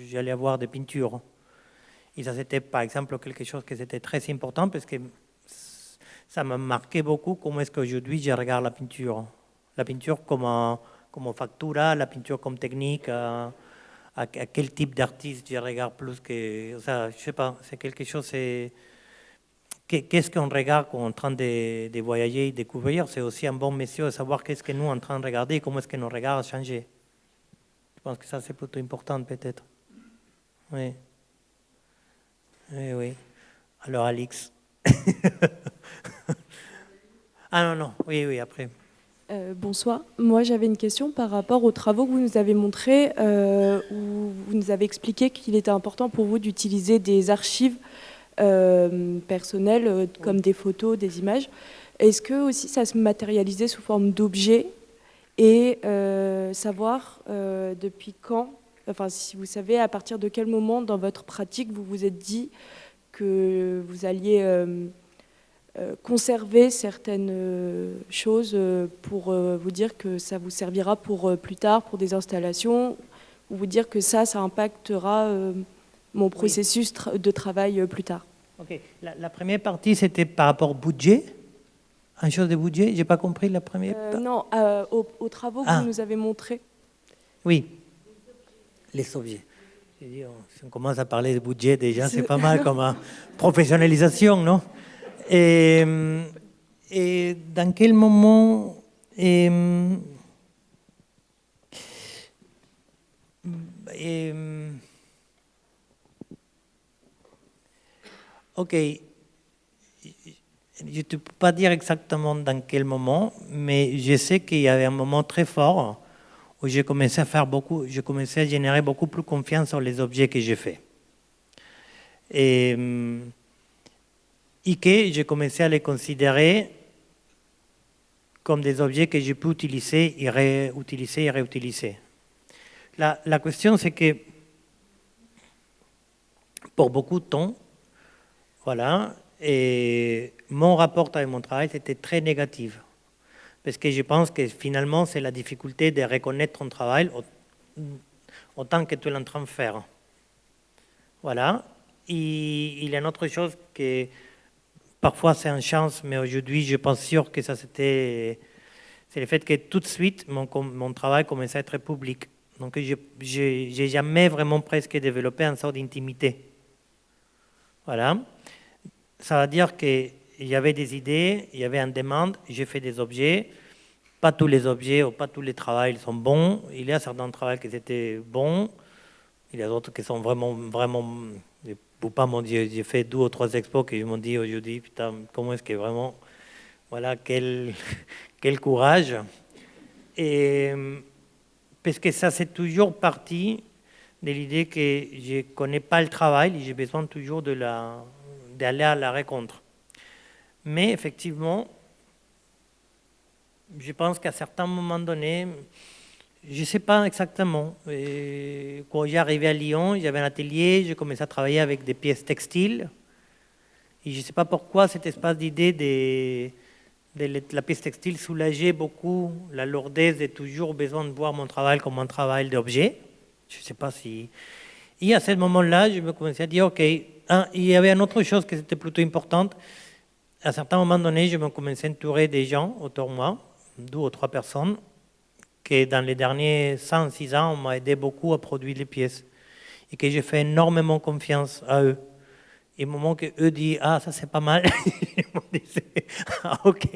j'allais voir des peintures. Et ça, c'était par exemple quelque chose qui était très important parce que ça m'a marqué beaucoup comment est-ce qu'aujourd'hui je regarde la peinture. La peinture comme factura, la peinture comme technique, à quel type d'artiste je regarde plus que... Ça, je sais pas, c'est quelque chose... Qu'est-ce qu'on regarde quand on est en train de voyager et de découvrir? C'est aussi un bon message de savoir qu'est-ce que nous sommes en train de regarder et comment est-ce que nos regards ont changé. Je pense que ça, c'est plutôt important, peut-être. Oui. Oui. Alors, Alix. Ah non, oui, après. Bonsoir. Moi, j'avais une question par rapport aux travaux que vous nous avez montrés, où vous nous avez expliqué qu'il était important pour vous d'utiliser des archives personnelles, comme des photos, des images. Est-ce que aussi ça se matérialisait sous forme d'objets et savoir depuis quand, enfin si vous savez à partir de quel moment dans votre pratique vous vous êtes dit que vous alliez conserver certaines choses pour vous dire que ça vous servira pour plus tard, pour des installations, ou vous dire que ça impactera mon processus de travail plus tard. Ok. La première partie, c'était par rapport au budget. Une chose de budget, je n'ai pas compris la première partie. Non, aux travaux que vous nous avez montrés. Oui, les objets. Si on commence à parler de budget, déjà, c'est pas mal comme professionnalisation, non? Et dans quel moment... ok, je ne peux pas dire exactement dans quel moment, mais je sais qu'il y avait un moment très fort où j'ai commencé à générer beaucoup plus confiance sur les objets que j'ai faits. Et que j'ai commencé à les considérer comme des objets que je peux utiliser et réutiliser. La question, c'est que pour beaucoup de temps, voilà, et mon rapport avec mon travail, c'était très négatif. Parce que je pense que finalement, c'est la difficulté de reconnaître ton travail autant que tu es en train de faire. Voilà. Et il y a une autre chose que parfois c'est une chance, mais aujourd'hui, je pense sûr que ça c'était... C'est le fait que tout de suite, mon travail commençait à être public. Donc, je n'ai jamais vraiment presque développé une sorte d'intimité. Voilà. Ça veut dire qu'il y avait des idées, il y avait une demande, j'ai fait des objets. Pas tous les objets ou pas tous les travaux sont bons. Il y a certains travaux qui étaient bons. Il y a d'autres qui sont vraiment... Je ne peux pas m'en dire, j'ai fait 2 ou 3 expos que je m'ont dit aujourd'hui, putain, comment est-ce que vraiment... Voilà, quel courage. Et parce que ça, c'est toujours parti de l'idée que je ne connais pas le travail et j'ai besoin toujours d'aller à la rencontre. Mais effectivement, je pense qu'à certains moments donnés, je ne sais pas exactement. Et quand j'arrivais à Lyon, j'avais un atelier, j'ai commencé à travailler avec des pièces textiles. Et je ne sais pas pourquoi cette espèce d'idée de la pièce textile soulageait beaucoup la lourdeur de toujours besoin de voir mon travail comme un travail d'objet. Je ne sais pas si... Et à ce moment-là, je me commençais à dire, OK, il y avait une autre chose qui était plutôt importante. À certains moments donnés, je me commençais à entourer des gens autour de moi, 2 ou 3 personnes, qui dans les derniers 106 ans, m'ont aidé beaucoup à produire les pièces. Et que j'ai fait énormément confiance à eux. Et au moment qu'eux disent « Ah, ça c'est pas mal », ils m'ont dit « Ah, ok,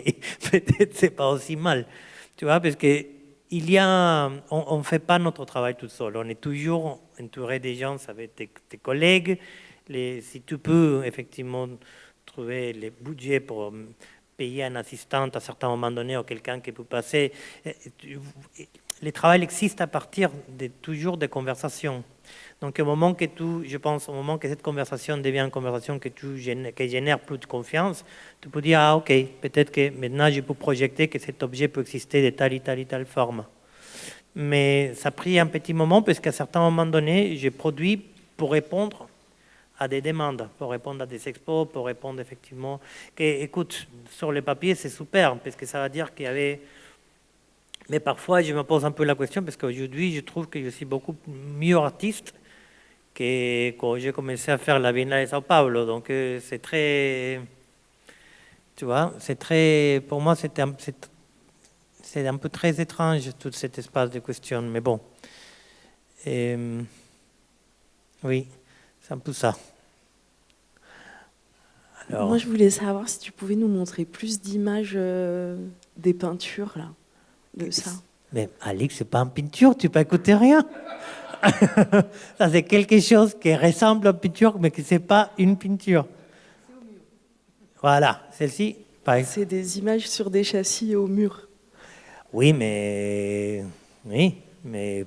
peut-être c'est pas aussi mal. » Tu vois, parce que on ne fait pas notre travail tout seul. On est toujours entouré des gens, ça va être tes collègues. Si tu peux effectivement trouver les budgets pour payer un assistant à certains moments donnés ou quelqu'un qui peut passer. Le travail existe à partir toujours des conversations. Donc au moment que je pense, au moment que cette conversation devient une conversation qui génère plus de confiance, tu peux dire, ah ok, peut-être que maintenant je peux projeter que cet objet peut exister de telle et telle forme. Mais ça a pris un petit moment parce qu'à certains moments donnés, j'ai produit pour répondre à des demandes, pour répondre à des expos, pour répondre effectivement... Écoute, sur le papier, c'est super, parce que ça veut dire qu'il y avait... Mais parfois, je me pose un peu la question, parce qu'aujourd'hui, je trouve que je suis beaucoup mieux artiste que quand j'ai commencé à faire la Biennale de Sao Paulo. Donc, c'est très... Tu vois, c'est très... Pour moi, c'est un peu très étrange, tout cet espace de questions, mais bon. Oui. C'est un peu ça. Alors, moi, je voulais savoir si tu pouvais nous montrer plus d'images des peintures, là, de ça. Mais Alix, c'est pas une peinture, tu peux écouter rien. Ça, c'est quelque chose qui ressemble à une peinture, mais qui n'est pas une peinture. Voilà, celle-ci. C'est des images sur des châssis au mur. Oui, mais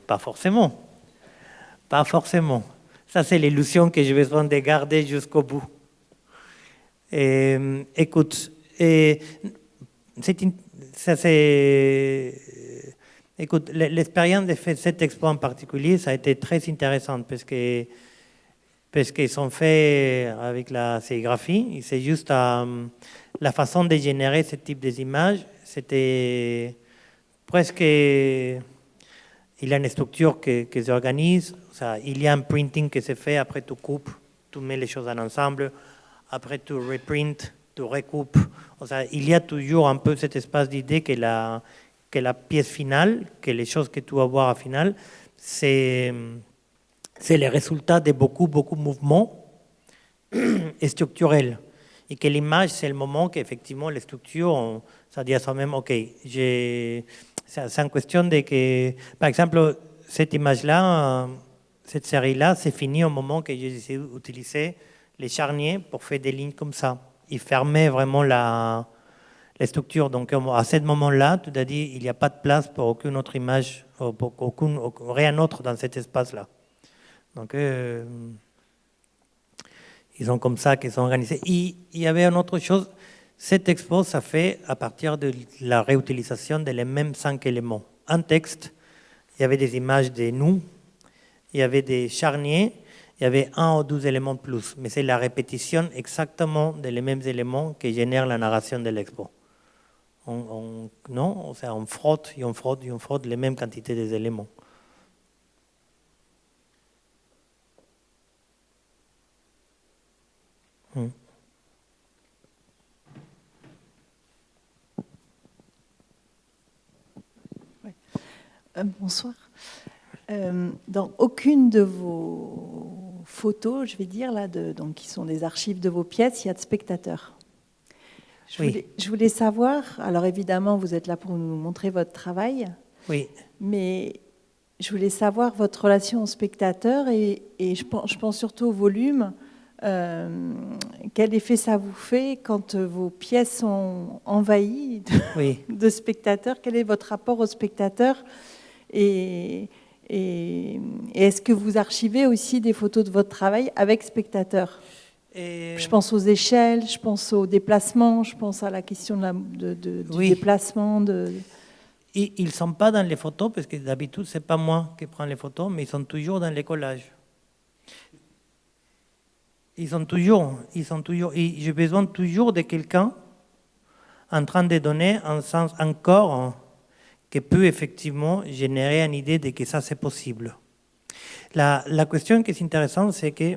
pas forcément. Pas forcément. Ça, c'est l'illusion que j'ai besoin de garder jusqu'au bout. Écoute, l'expérience de faire cet expo en particulier, ça a été très intéressante parce qu'ils sont faits avec la sérigraphie. Et c'est juste la façon de générer ce type d'images. C'était presque... Il y a une structure qui s'organise. Il y a un printing qui se fait, après tu coupes, tu mets les choses ensemble, après tu reprintes, tu recoupes. Il y a toujours un peu cet espace d'idée que la pièce finale, que les choses que tu vas voir à finale, c'est le résultat de beaucoup de mouvements structurels. Et que l'image, c'est le moment qu'effectivement les structures, ça dit à soi-même, ok, c'est une question de que, par exemple, cette image-là, cette série-là, c'est fini au moment que j'ai utilisé les charniers pour faire des lignes comme ça. Ils fermaient vraiment les structures. Donc à ce moment-là, tu as dit il n'y a pas de place pour aucune autre image, pour rien d'autre dans cet espace-là. Donc ils sont comme ça qu'ils sont organisés. Il y avait une autre chose, cette expo, ça fait à partir de la réutilisation des mêmes 5 éléments. Un texte, il y avait des images de nous, il y avait des charniers, il y avait 1 ou 12 éléments de plus. Mais c'est la répétition exactement des mêmes éléments qui génère la narration de l'expo. Non, on frotte et on frotte et on frotte les mêmes quantités des éléments. Bonsoir. Dans aucune de vos photos, je vais dire, là, donc, qui sont des archives de vos pièces, il y a de spectateurs. Je voulais savoir, alors évidemment, vous êtes là pour nous montrer votre travail, oui. Mais je voulais savoir votre relation aux spectateurs et je pense surtout au volume. Quel effet ça vous fait quand vos pièces sont envahies de spectateurs? Quel est votre rapport aux spectateurs? Et est-ce que vous archivez aussi des photos de votre travail avec spectateurs? Je pense aux échelles, je pense aux déplacements, je pense à la question du déplacement. Ils ne sont pas dans les photos, parce que d'habitude, ce n'est pas moi qui prends les photos, mais ils sont toujours dans les collages. Ils sont toujours. Et j'ai besoin toujours de quelqu'un en train de donner un sens encore qui peut effectivement générer une idée de que ça c'est possible. La question qui est intéressante, c'est que,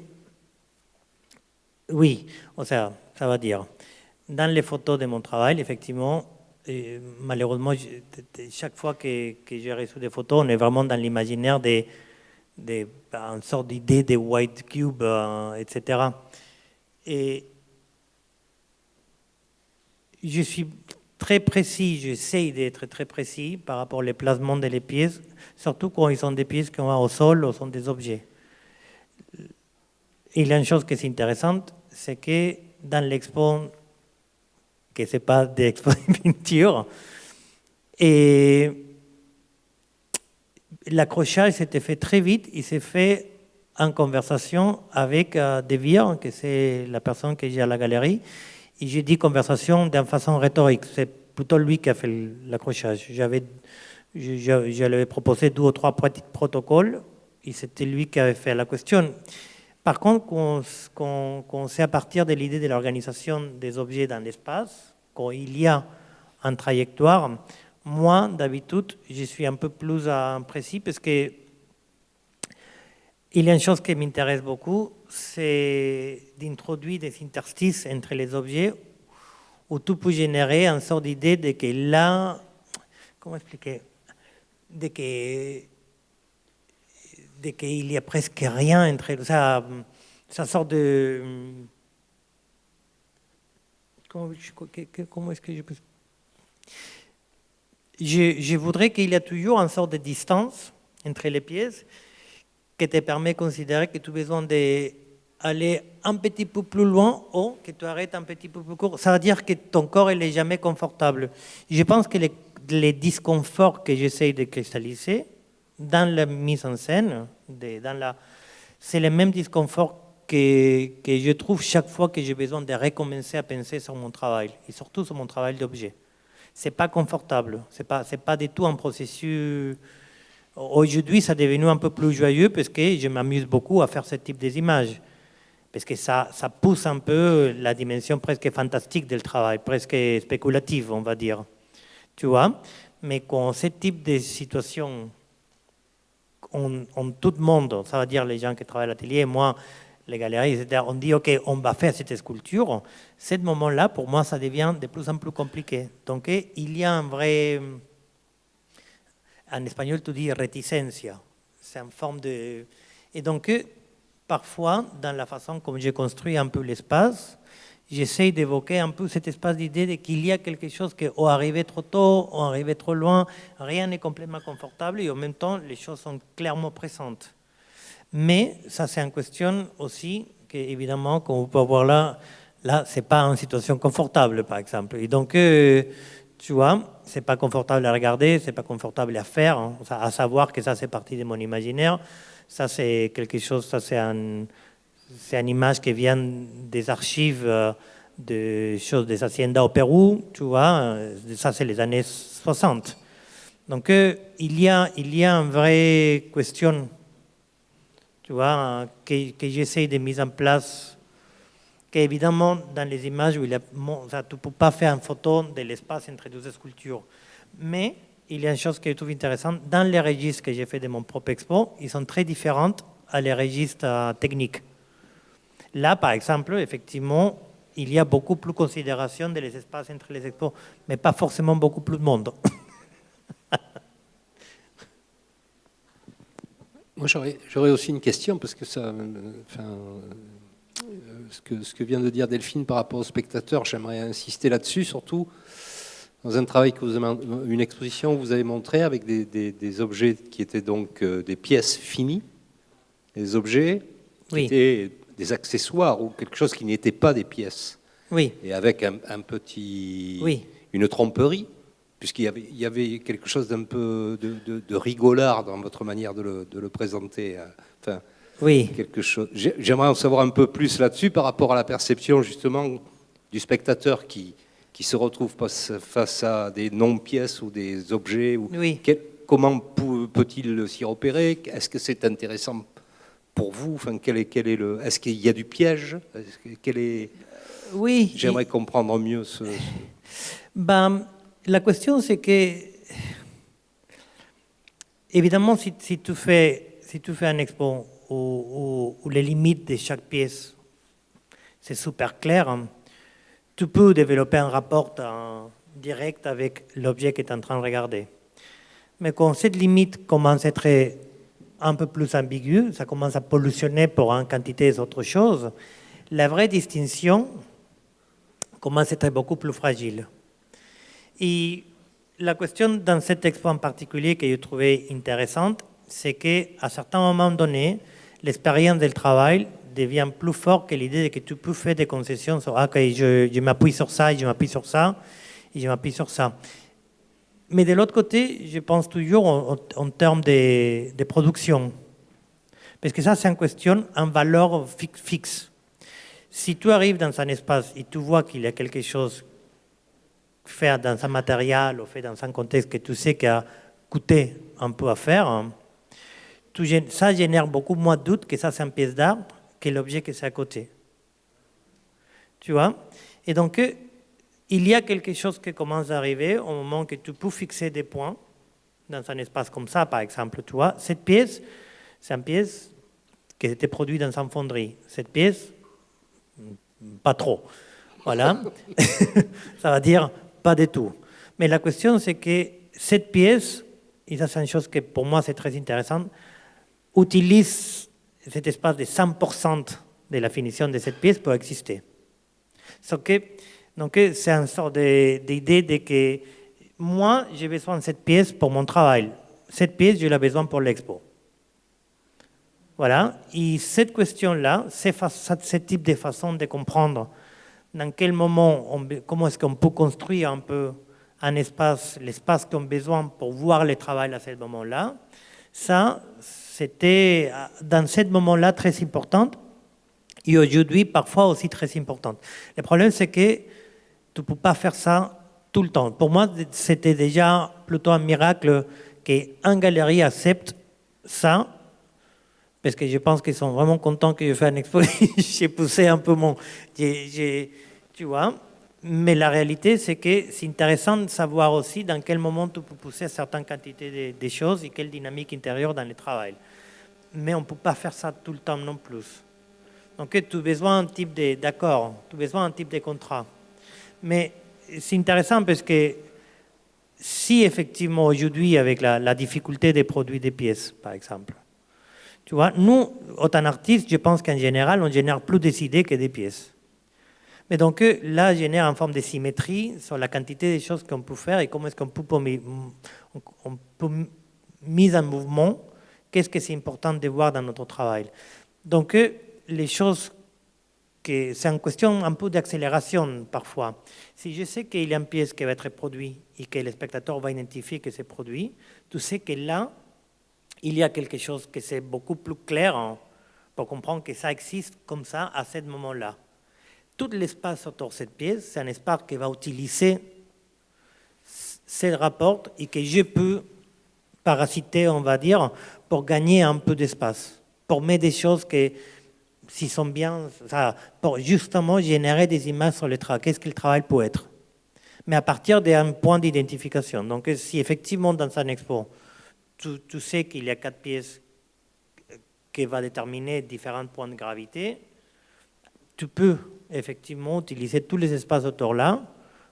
oui, ça va dire, dans les photos de mon travail, effectivement, malheureusement, chaque fois que j'ai reçu des photos, on est vraiment dans l'imaginaire une sorte d'idée de white cube, etc. Et je suis très précis, j'essaie d'être très précis par rapport aux placements des pièces, surtout quand ils sont des pièces qui vont au sol ou sont des objets. Et il y a une chose qui est intéressante, c'est que dans l'expo, que ce n'est pas des expos de peinture, et l'accrochage s'était fait très vite, il s'est fait en conversation avec De Vere, que c'est la personne que j'ai à la galerie. Et j'ai dit conversation d'une façon rhétorique. C'est plutôt lui qui a fait l'accrochage. Je lui avais proposé 2 ou 3 protocoles et c'était lui qui avait fait la question. Par contre, quand c'est à partir de l'idée de l'organisation des objets dans l'espace, quand il y a une trajectoire, moi, d'habitude, je suis un peu plus précis parce que il y a une chose qui m'intéresse beaucoup, c'est d'introduire des interstices entre les objets où tout peut générer une sorte d'idée de que là, comment expliquer, de qu'il y a presque rien entre ça sort de comment est-ce que je peux je voudrais qu'il y ait toujours une sorte de distance entre les pièces qui te permet de considérer que tu as besoin d'aller un petit peu plus loin ou que tu arrêtes un petit peu plus court. Ça veut dire que ton corps n'est jamais confortable. Je pense que les disconforts que j'essaie de cristalliser dans la mise en scène, c'est le même disconfort que je trouve chaque fois que j'ai besoin de recommencer à penser sur mon travail, et surtout sur mon travail d'objet. Ce n'est pas confortable, ce n'est pas du tout un processus. Aujourd'hui, ça est devenu un peu plus joyeux parce que je m'amuse beaucoup à faire ce type d'images. Parce que ça pousse un peu la dimension presque fantastique du travail, presque spéculative, on va dire. Tu vois? Mais quand ce type de situation, tout le monde, ça veut dire les gens qui travaillent à l'atelier, moi, les galeries, etc., on dit, OK, on va faire cette sculpture. Ce moment-là, pour moi, ça devient de plus en plus compliqué. Donc, il y a un vrai... En espagnol, tu dis réticencia. C'est une forme de... Et donc, parfois, dans la façon comme j'ai construit un peu l'espace, j'essaie d'évoquer un peu cet espace d'idée qu'il y a quelque chose qui ou arrivé trop tôt, ou arrivé trop loin, rien n'est complètement confortable et en même temps, les choses sont clairement présentes. Mais ça, c'est une question aussi, que, évidemment, comme vous pouvez voir là, Là, c'est pas une situation confortable, par exemple. Et donc, tu vois, c'est pas confortable à regarder, c'est pas confortable à faire, hein. À savoir que ça, c'est partie de mon imaginaire. Ça, c'est quelque chose, ça, c'est une image qui vient des archives de choses des haciendas au Pérou, tu vois. Ça, c'est les années 60. Donc, il y a une vraie question, tu vois, que j'essaie de mettre en place, qu'évidemment, dans les images, où tu ne peux pas faire une photo de l'espace entre deux sculptures. Mais il y a une chose que je trouve intéressante, dans les registres que j'ai fait de mon propre expo, ils sont très différents à les registres techniques. Là, par exemple, effectivement, il y a beaucoup plus de considération des espaces entre les expos, mais pas forcément beaucoup plus de monde. Moi, j'aurais aussi une question, parce que ça, ce que vient de dire Delphine par rapport aux spectateurs, j'aimerais insister là-dessus, surtout dans un travail que une exposition où vous avez montré avec des objets qui étaient donc des pièces finies, des objets qui étaient des accessoires ou quelque chose qui n'était pas des pièces. Oui. Et avec une tromperie, puisqu'il y avait quelque chose d'un peu de rigolard dans votre manière de le présenter. Enfin, quelque chose. J'aimerais en savoir un peu plus là-dessus par rapport à la perception justement du spectateur qui se retrouve face à des non-pièces ou des objets. Comment peut-il s'y repérer? Est-ce que c'est intéressant pour vous? Enfin, est-ce qu'il y a du piège? Oui. J'aimerais comprendre mieux ce... Ben, la question, c'est que, évidemment, si tu fais un expo où les limites de chaque pièce, c'est super clair, hein, tu peux développer un rapport direct avec l'objet que tu es en train de regarder. Mais quand cette limite commence à être un peu plus ambiguë, ça commence à pollutionner pour une quantité d'autres choses, la vraie distinction commence à être beaucoup plus fragile. Et la question dans cette expo en particulier que j'ai trouvé intéressante, c'est qu'à certains moments donnés, l'expérience du travail devient plus forte que l'idée que tu peux faire des concessions sur « okay, je m'appuie sur ça, et je m'appuie sur ça, et je m'appuie sur ça ». Mais de l'autre côté, je pense toujours en termes de production. Parce que ça, c'est une question en valeur fixe. Si tu arrives dans un espace et tu vois qu'il y a quelque chose fait dans un matériel ou fait dans un contexte que tu sais qu'il a coûté un peu à faire, ça génère beaucoup moins de doute que ça, c'est une pièce d'art que l'objet que c'est à côté. Tu vois? Et donc, il y a quelque chose qui commence à arriver au moment que tu peux fixer des points dans un espace comme ça, par exemple. Tu vois, cette pièce, c'est une pièce qui a été produite dans une fonderie. Cette pièce, pas trop. Voilà. Ça va dire pas du tout. Mais la question, c'est que cette pièce, et ça c'est une chose que pour moi c'est très intéressant, utilise cet espace de 100% de la finition de cette pièce pour exister. Donc c'est une sorte d'idée de que moi, j'ai besoin de cette pièce pour mon travail. Cette pièce, j'ai besoin pour l'expo. Voilà. Et cette question-là, ce type de façon de comprendre dans quel moment, comment est-ce qu'on peut construire un peu un espace, l'espace qu'on a besoin pour voir le travail à ce moment-là, ça, c'était dans ce moment-là très important et aujourd'hui parfois aussi très important. Le problème, c'est que tu ne peux pas faire ça tout le temps. Pour moi, c'était déjà plutôt un miracle qu'une galerie accepte ça, parce que je pense qu'ils sont vraiment contents que je fasse une expo. J'ai poussé un peu tu vois. Mais la réalité, c'est que c'est intéressant de savoir aussi dans quel moment tu peux pousser certaines quantités de choses et quelle dynamique intérieure dans le travail. Mais on ne peut pas faire ça tout le temps non plus. Donc tu as besoin d'un type d'accord, tu as besoin d'un type de contrat. Mais c'est intéressant parce que si effectivement aujourd'hui, avec la difficulté de produire des pièces, par exemple, tu vois, nous, autant artistes, je pense qu'en général, on génère plus des idées que des pièces. Mais donc là, génère en forme de symétrie sur la quantité de choses qu'on peut faire et comment est-ce qu'on peut mise en mouvement, qu'est-ce que c'est important de voir dans notre travail. Donc les choses que c'est une question un peu d'accélération parfois. Si je sais qu'il y a une pièce qui va être produite et que le spectateur va identifier que c'est produit, tu sais que là, il y a quelque chose que c'est beaucoup plus clair pour comprendre que ça existe comme ça à ce moment-là. Tout l'espace autour de cette pièce, c'est un espace qui va utiliser ce rapport et que je peux parasiter, on va dire, pour gagner un peu d'espace, pour mettre des choses qui, s'ils sont bien, ça, pour justement générer des images sur le travail. Qu'est-ce que le travail peut être? Mais à partir d'un point d'identification. Donc, si effectivement, dans un expo, tu sais qu'il y a 4 pièces qui vont déterminer différents points de gravité, tu peux effectivement utiliser tous les espaces autour là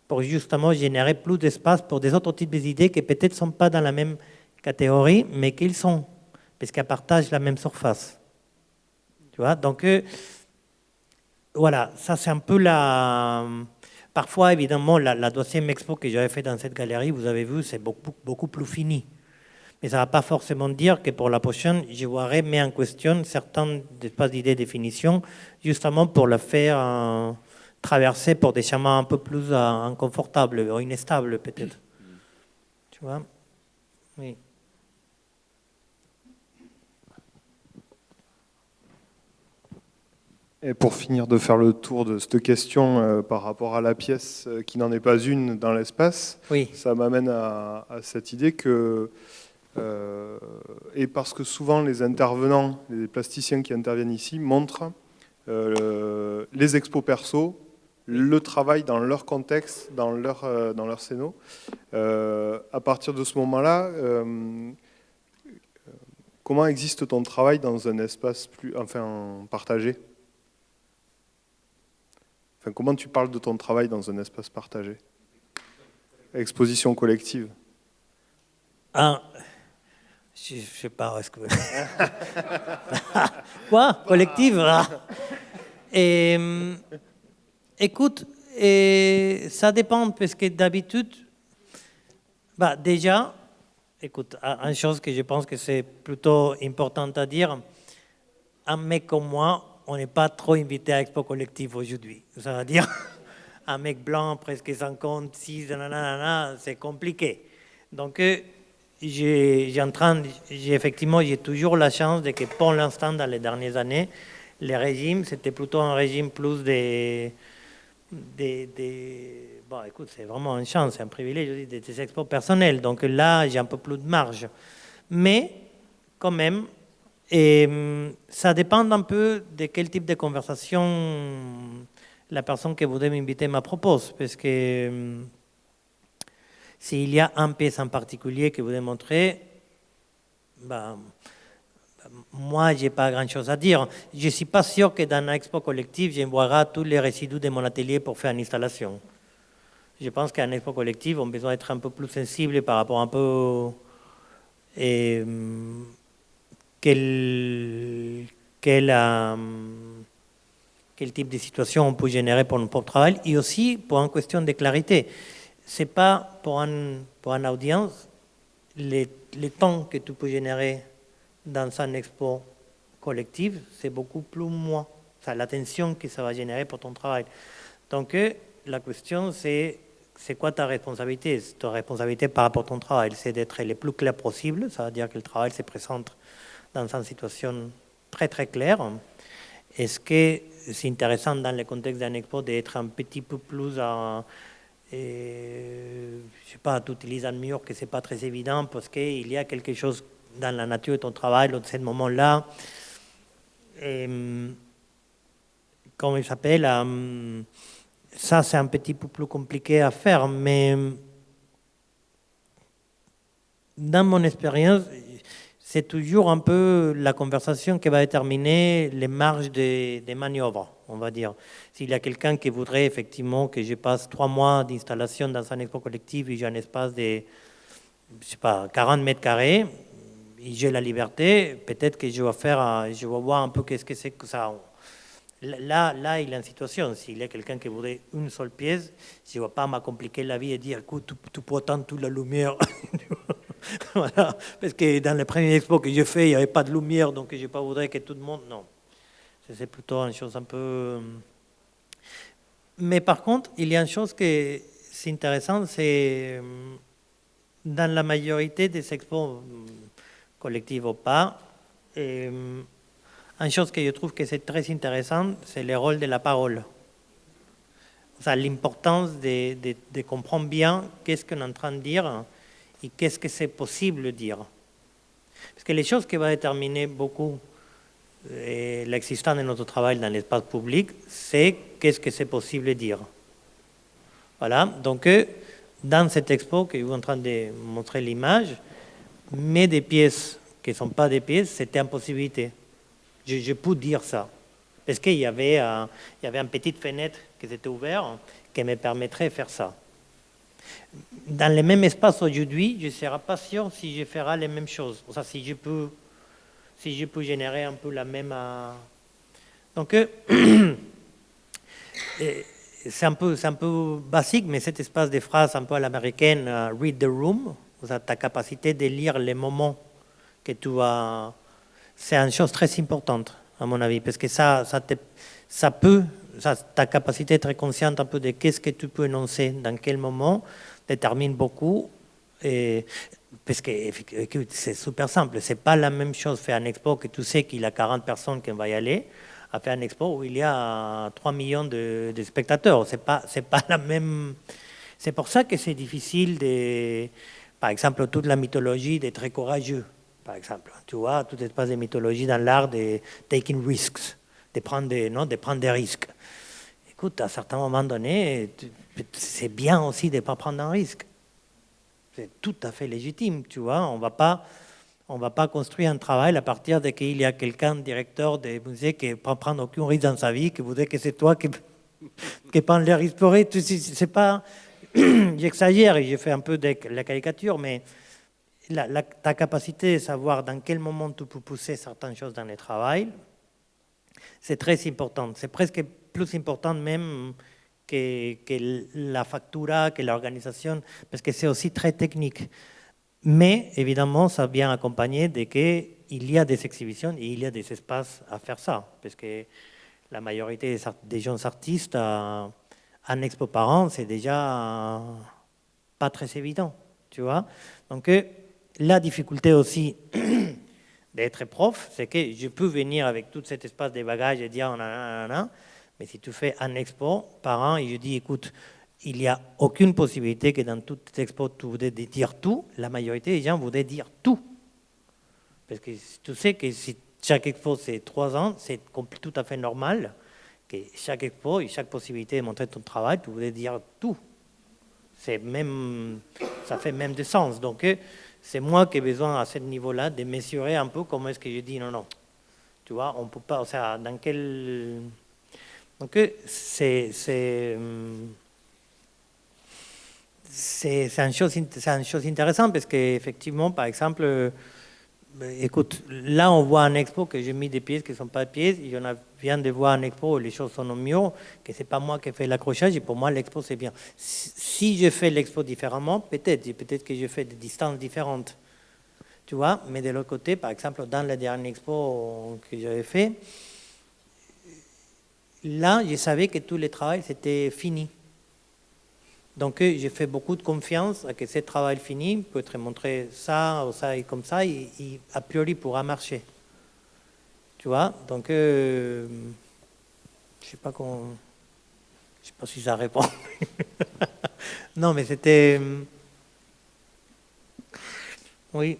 pour justement générer plus d'espace pour des autres types d'idées qui peut-être ne sont pas dans la même catégorie, mais qu'ils sont, parce qu'elles partagent la même surface. Tu vois, donc voilà, ça c'est un peu la... Parfois, évidemment, la deuxième expo que j'avais fait dans cette galerie, vous avez vu, c'est beaucoup plus fini. Mais ça ne va pas forcément dire que pour la prochaine, je vais remettre en question certains espaces d'idées de définition, justement pour le faire traverser pour des chemins un peu plus inconfortables ou inestables, peut-être. Tu vois? Oui. Et pour finir de faire le tour de cette question par rapport à la pièce qui n'en est pas une dans l'espace, Oui. Ça m'amène à cette idée que, et parce que souvent les intervenants, les plasticiens qui interviennent ici montrent les expos perso, le travail dans leur contexte, dans leur scéno. À partir de ce moment-là, comment existe ton travail dans un espace partagé? Enfin, comment tu parles de ton travail dans un espace partagé? Exposition collective. Je ne sais pas, est-ce que... Quoi? Collective? Écoute, ça dépend, parce que d'habitude, déjà, écoute, une chose que je pense que c'est plutôt importante à dire, un mec comme moi, on n'est pas trop invité à Expo Collective aujourd'hui. Ça veut dire, un mec blanc, presque 56, c'est compliqué. Donc, effectivement, j'ai toujours la chance de que pour l'instant, dans les dernières années, les régimes, c'était plutôt un régime plus bon, écoute, c'est vraiment une chance, c'est un privilège des expos personnels. Donc là, j'ai un peu plus de marge. Mais, quand même, ça dépend un peu de quel type de conversation la personne que voudrait m'inviter me propose. Parce que s'il y a un pièce en particulier que vous voulez montrer, moi, je n'ai pas grand-chose à dire. Je ne suis pas sûr que dans l'expo collective, j'envoierai tous les résidus de mon atelier pour faire une installation. Je pense qu'en expo collective, on a besoin d'être un peu plus sensible par rapport un peu... quel type de situation on peut générer pour notre propre travail, et aussi pour une question de clarité. Ce n'est pas pour une audience le temps que tu peux générer dans une expo collective, c'est beaucoup plus moins. C'est l'attention que ça va générer pour ton travail. Donc, la question, c'est quoi ta responsabilité? Ta responsabilité par rapport à ton travail, c'est d'être le plus clair possible, ça veut dire que le travail se présente dans une situation très très claire. Est-ce que c'est intéressant dans le contexte d'un expo d'être un petit peu plus je sais pas, tu utilises un mur que c'est pas très évident parce qu'il y a quelque chose dans la nature de ton travail dans ce moment-là. Comment il s'appelle? Ça, c'est un petit peu plus compliqué à faire, mais dans mon expérience, c'est toujours un peu la conversation qui va déterminer les marges des manœuvres, on va dire. S'il y a quelqu'un qui voudrait effectivement que je passe 3 mois d'installation dans un expo collectif et j'ai un espace de, je sais pas, 40 mètres carrés, et j'ai la liberté, peut-être que je vais voir un peu qu'est-ce que c'est que ça. Là, il y a une situation. S'il y a quelqu'un qui voudrait une seule pièce, je ne vais pas m'acompliquer la vie et dire, écoute, tu peux attendre toute la lumière. Voilà. Parce que dans les premiers expos que j'ai fait, il n'y avait pas de lumière, donc je ne voudrais que tout le monde... Non. C'est plutôt une chose un peu Mais par contre, il y a une chose qui est intéressante, c'est dans la majorité des expos collectives ou pas, une chose que je trouve que c'est très intéressant, c'est le rôle de la parole. L'importance de comprendre bien qu'est-ce qu'on est en train de dire et qu'est-ce que c'est possible de dire. Parce que les choses qui vont déterminer beaucoup l'existence de notre travail dans l'espace public, c'est qu'est-ce que c'est possible de dire. Voilà, donc dans cette expo que je suis en train de montrer l'image, mais des pièces qui ne sont pas des pièces, c'était une possibilité. Je peux dire ça. Parce qu'il y avait une petite fenêtre qui s'était ouverte qui me permettrait de faire ça. Dans le même espace aujourd'hui, je ne serai pas sûr si je ferai les mêmes choses. Si je peux générer un peu la même... Donc, c'est un peu basique, mais cet espace de phrases un peu à l'américaine, read the room, ta capacité de lire les moments que tu vas... C'est une chose très importante, à mon avis, parce que ta capacité d'être consciente un peu de qu'est-ce que tu peux énoncer, dans quel moment, détermine beaucoup. Parce que c'est super simple, c'est pas la même chose faire un expo que tu sais qu'il y a 40 personnes qui vont y aller, à faire un expo où il y a 3 millions de spectateurs. C'est pas la même. C'est pour ça que c'est difficile de, par exemple, toute la mythologie des très courageux, par exemple. Tu vois, tout espace de mythologie dans l'art de taking risks, de prendre des risques. Écoute, à un certain moment donné, c'est bien aussi de ne pas prendre un risque. C'est tout à fait légitime, tu vois. On va pas construire un travail à partir de qu'il y a quelqu'un, directeur des musées, qui ne peut prendre aucun risque dans sa vie, qui voudrait que c'est toi qui prends les risques pour eux. C'est pas... J'exagère et je fais un peu de la caricature, mais ta capacité de savoir dans quel moment tu peux pousser certaines choses dans le travail, c'est très important. C'est presque plus important même que la factura, que l'organisation, parce que c'est aussi très technique. Mais évidemment, ça vient accompagné de qu'il y a des exhibitions et il y a des espaces à faire ça. Parce que la majorité des jeunes artistes, un expo par an, c'est déjà pas très évident, tu vois. Donc, la difficulté aussi d'être prof, c'est que je peux venir avec tout cet espace de bagages et dire nanana, mais si tu fais un expo par an et je dis, écoute, il n'y a aucune possibilité que dans toute expo tu voudrais dire tout, la majorité des gens voudraient dire tout. Parce que tu sais que si chaque expo c'est 3 ans, c'est tout à fait normal que chaque expo et chaque possibilité de montrer ton travail, tu voudrais dire tout. Ça fait même du sens. Donc, c'est moi qui ai besoin à ce niveau-là de mesurer un peu comment est-ce que je dis non. Tu vois, on peut pas, dans quel... Donc, c'est une chose intéressante parce qu'effectivement, par exemple, écoute, là on voit un expo que j'ai mis des pièces qui ne sont pas des pièces, et on vient de voir un expo où les choses sont au mieux, que ce n'est pas moi qui ai fait l'accrochage, et pour moi l'expo c'est bien. Si je fais l'expo différemment, peut-être que je fais des distances différentes, tu vois, mais de l'autre côté, par exemple, dans la dernière expo que j'avais fait, là je savais que tout le travail c'était fini. Donc, j'ai fait beaucoup de confiance à que ce travail fini peut être montré ça ou ça et comme ça, et a priori pourra marcher. Tu vois? Donc, je sais pas si ça répond. Non, mais c'était... Oui.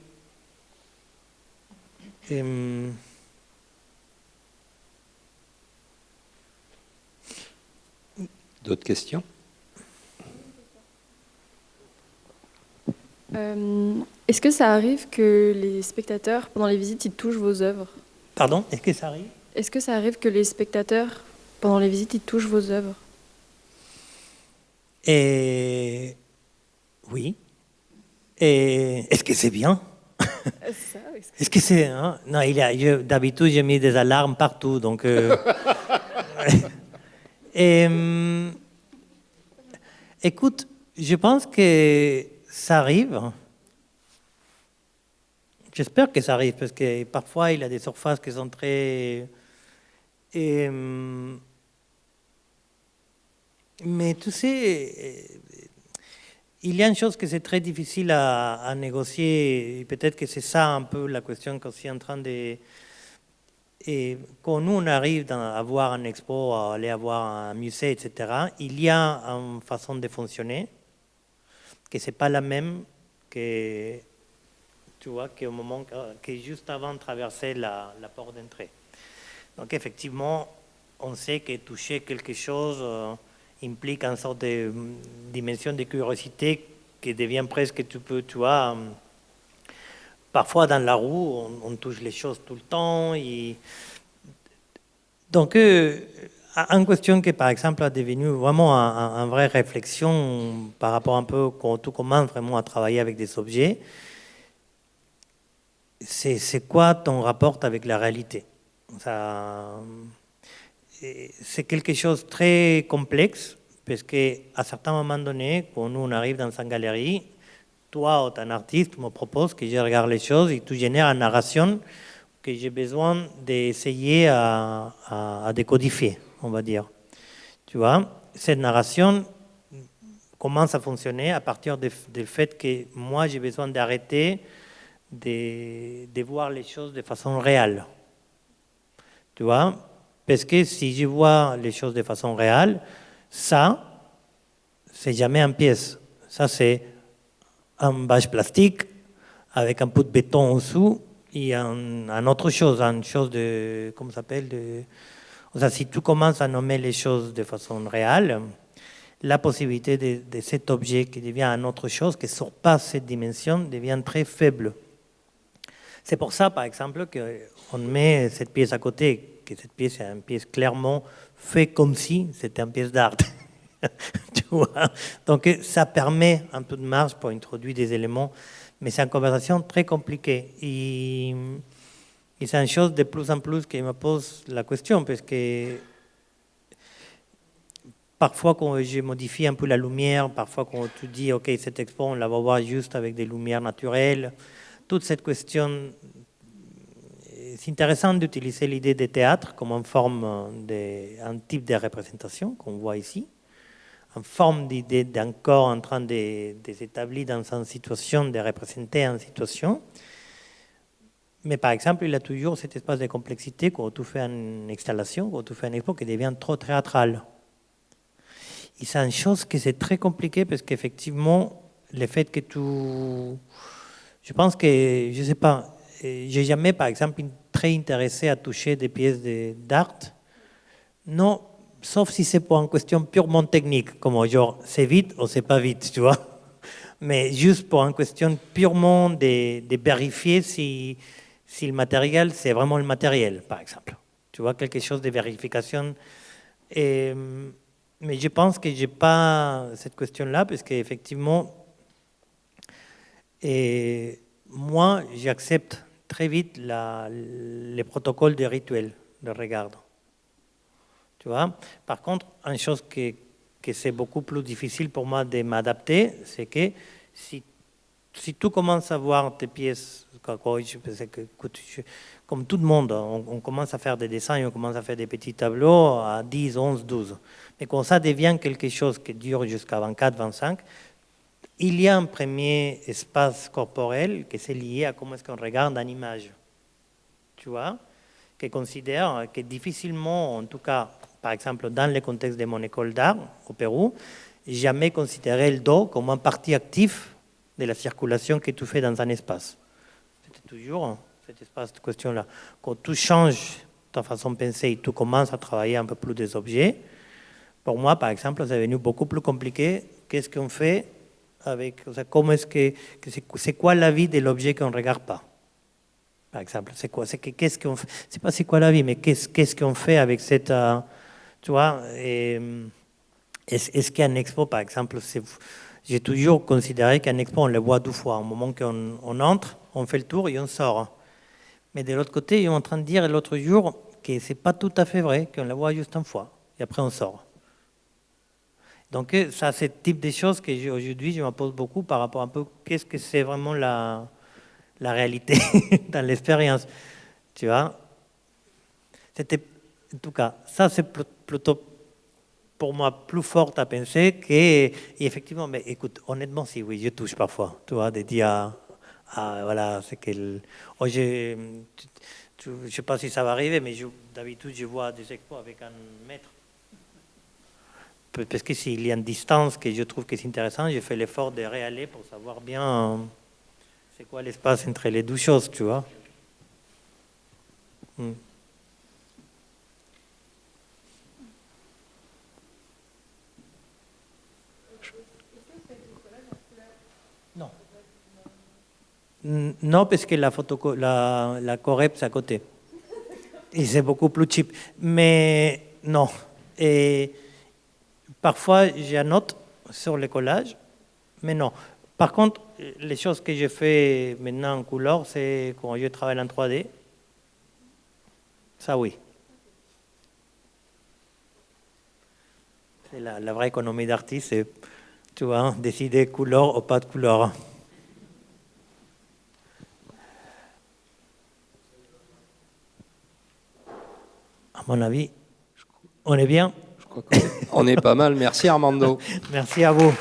D'autres questions? Est-ce que ça arrive que les spectateurs, pendant les visites, ils touchent vos œuvres? Pardon? Est-ce que ça arrive? Est-ce que ça arrive que les spectateurs, pendant les visites, ils touchent vos œuvres? Oui. Et est-ce que c'est bien? C'est ça, Est-ce que c'est... Hein? Non, d'habitude, j'ai mis des alarmes partout, donc... Écoute, je pense que ça arrive. J'espère que ça arrive, parce que parfois, il y a des surfaces qui sont très... Mais tu sais, il y a une chose que c'est très difficile à négocier, et peut-être que c'est ça un peu la question qu'on est en train de... Et quand nous on arrive à voir un expo, à aller voir un musée, etc., il y a une façon de fonctionner que c'est pas la même que, tu vois, qu'au moment, que juste avant de traverser la porte d'entrée. Donc effectivement, on sait que toucher quelque chose implique une sorte de dimension de curiosité qui devient presque, tu vois, parfois dans la roue, on touche les choses tout le temps. Donc, une question qui, par exemple, est devenue vraiment une vraie réflexion par rapport un peu quand tout commence vraiment à travailler avec des objets, c'est quoi ton rapport avec la réalité? C'est quelque chose de très complexe, parce qu'à certains moments donnés, quand nous on arrive dans une galerie, toi, ou un artiste, me propose que je regarde les choses et tu génères une narration que j'ai besoin d'essayer à décodifier, on va dire. Tu vois, cette narration commence à fonctionner à partir du fait que moi, j'ai besoin d'arrêter de voir les choses de façon réelle. Tu vois, parce que si je vois les choses de façon réelle, ça, c'est jamais une pièce. Ça, c'est un bâche plastique avec un peu de béton au-dessous et une autre chose, une chose de, comment ça s'appelle, si tu commences à nommer les choses de façon réelle, la possibilité de cet objet qui devient une autre chose, qui surpasse cette dimension, devient très faible. C'est pour ça, par exemple, qu'on met cette pièce à côté, que cette pièce est une pièce clairement faite comme si c'était une pièce d'art. Tu vois? Donc ça permet un peu de marge pour introduire des éléments, mais c'est une conversation très compliquée. Et c'est une chose de plus en plus qui me pose la question, parce que parfois quand je modifie un peu la lumière, parfois quand tu dis, ok, cette expo, on la va voir juste avec des lumières naturelles, toute cette question, c'est intéressant d'utiliser l'idée de théâtre comme une forme, un type de représentation qu'on voit ici, en forme d'idée d'un corps en train de s'établir dans une situation, de représenter une situation. Mais par exemple, il y a toujours cet espace de complexité quand tu fais une installation, quand tu fais une expo qui devient trop théâtrale. Et c'est une chose que c'est très compliqué parce qu'effectivement, le fait que tu... Je pense que, je ne sais pas, j'ai jamais, par exemple, très intéressé à toucher des pièces d'art. Non, sauf si c'est pour une question purement technique, comme genre c'est vite ou c'est pas vite, tu vois. Mais juste pour une question purement de vérifier si le matériel, c'est vraiment le matériel, par exemple. Tu vois, quelque chose de vérification. Mais je pense que je n'ai pas cette question-là, parce qu'effectivement, moi, j'accepte très vite les protocoles des rituels de regard. Tu vois? Par contre, une chose que c'est beaucoup plus difficile pour moi de m'adapter, c'est que si tu commences à voir tes pièces, comme tout le monde, on commence à faire des dessins, on commence à faire des petits tableaux à 10, 11, 12. Mais quand ça devient quelque chose qui dure jusqu'à 24, 25, il y a un premier espace corporel qui est lié à comment est-ce qu'on regarde une image. Tu vois? Qui considère que difficilement, en tout cas, par exemple, dans le contexte de mon école d'art au Pérou, jamais considéré le dos comme un partie actif de la circulation que tu fais dans un espace. C'était toujours cet espace de question-là. Quand tu changes ta façon de penser et tu commences à travailler un peu plus des objets, pour moi, par exemple, c'est devenu beaucoup plus compliqué. Qu'est-ce qu'on fait avec, comment est-ce que c'est quoi la vie de l'objet qu'on ne regarde pas? Par exemple, c'est quoi? Qu'est-ce qu'on fait? C'est pas c'est quoi la vie, mais qu'est-ce qu'on fait avec cette, tu vois? Est-ce qu'un expo, par exemple, j'ai toujours considéré qu'un expo, on le voit 2 fois. Au moment qu'on entre, on fait le tour et on sort. Mais de l'autre côté, ils sont en train de dire l'autre jour que c'est pas tout à fait vrai, qu'on la voit juste une fois et après on sort. Donc ça, c'est le type de choses que aujourd'hui je me pose beaucoup par rapport à un peu qu'est-ce que c'est vraiment la réalité dans l'expérience. Tu vois? C'était, en tout cas, ça c'est plutôt pour moi plus forte à penser que, et effectivement, mais écoute, honnêtement, si oui, je touche parfois, tu vois, de dire, voilà, c'est qu'elle, oh, je ne sais pas si ça va arriver, mais d'habitude, je vois des expos avec un maître. Parce que s'il y a une distance que je trouve que c'est intéressant, je fais l'effort de réaller pour savoir bien c'est quoi l'espace entre les deux choses, tu vois. Non. Non, parce que la Corep, c'est à côté. Et c'est beaucoup plus cheap. Mais non. Et parfois, j'annote sur les collages, mais non. Par contre, les choses que je fais maintenant en couleur, c'est quand je travaille en 3D. Ça, oui. C'est la vraie économie d'artiste, c'est, tu vois, décider couleur ou pas de couleur. À mon avis, on est bien. On est pas mal. Merci Armando. Merci à vous.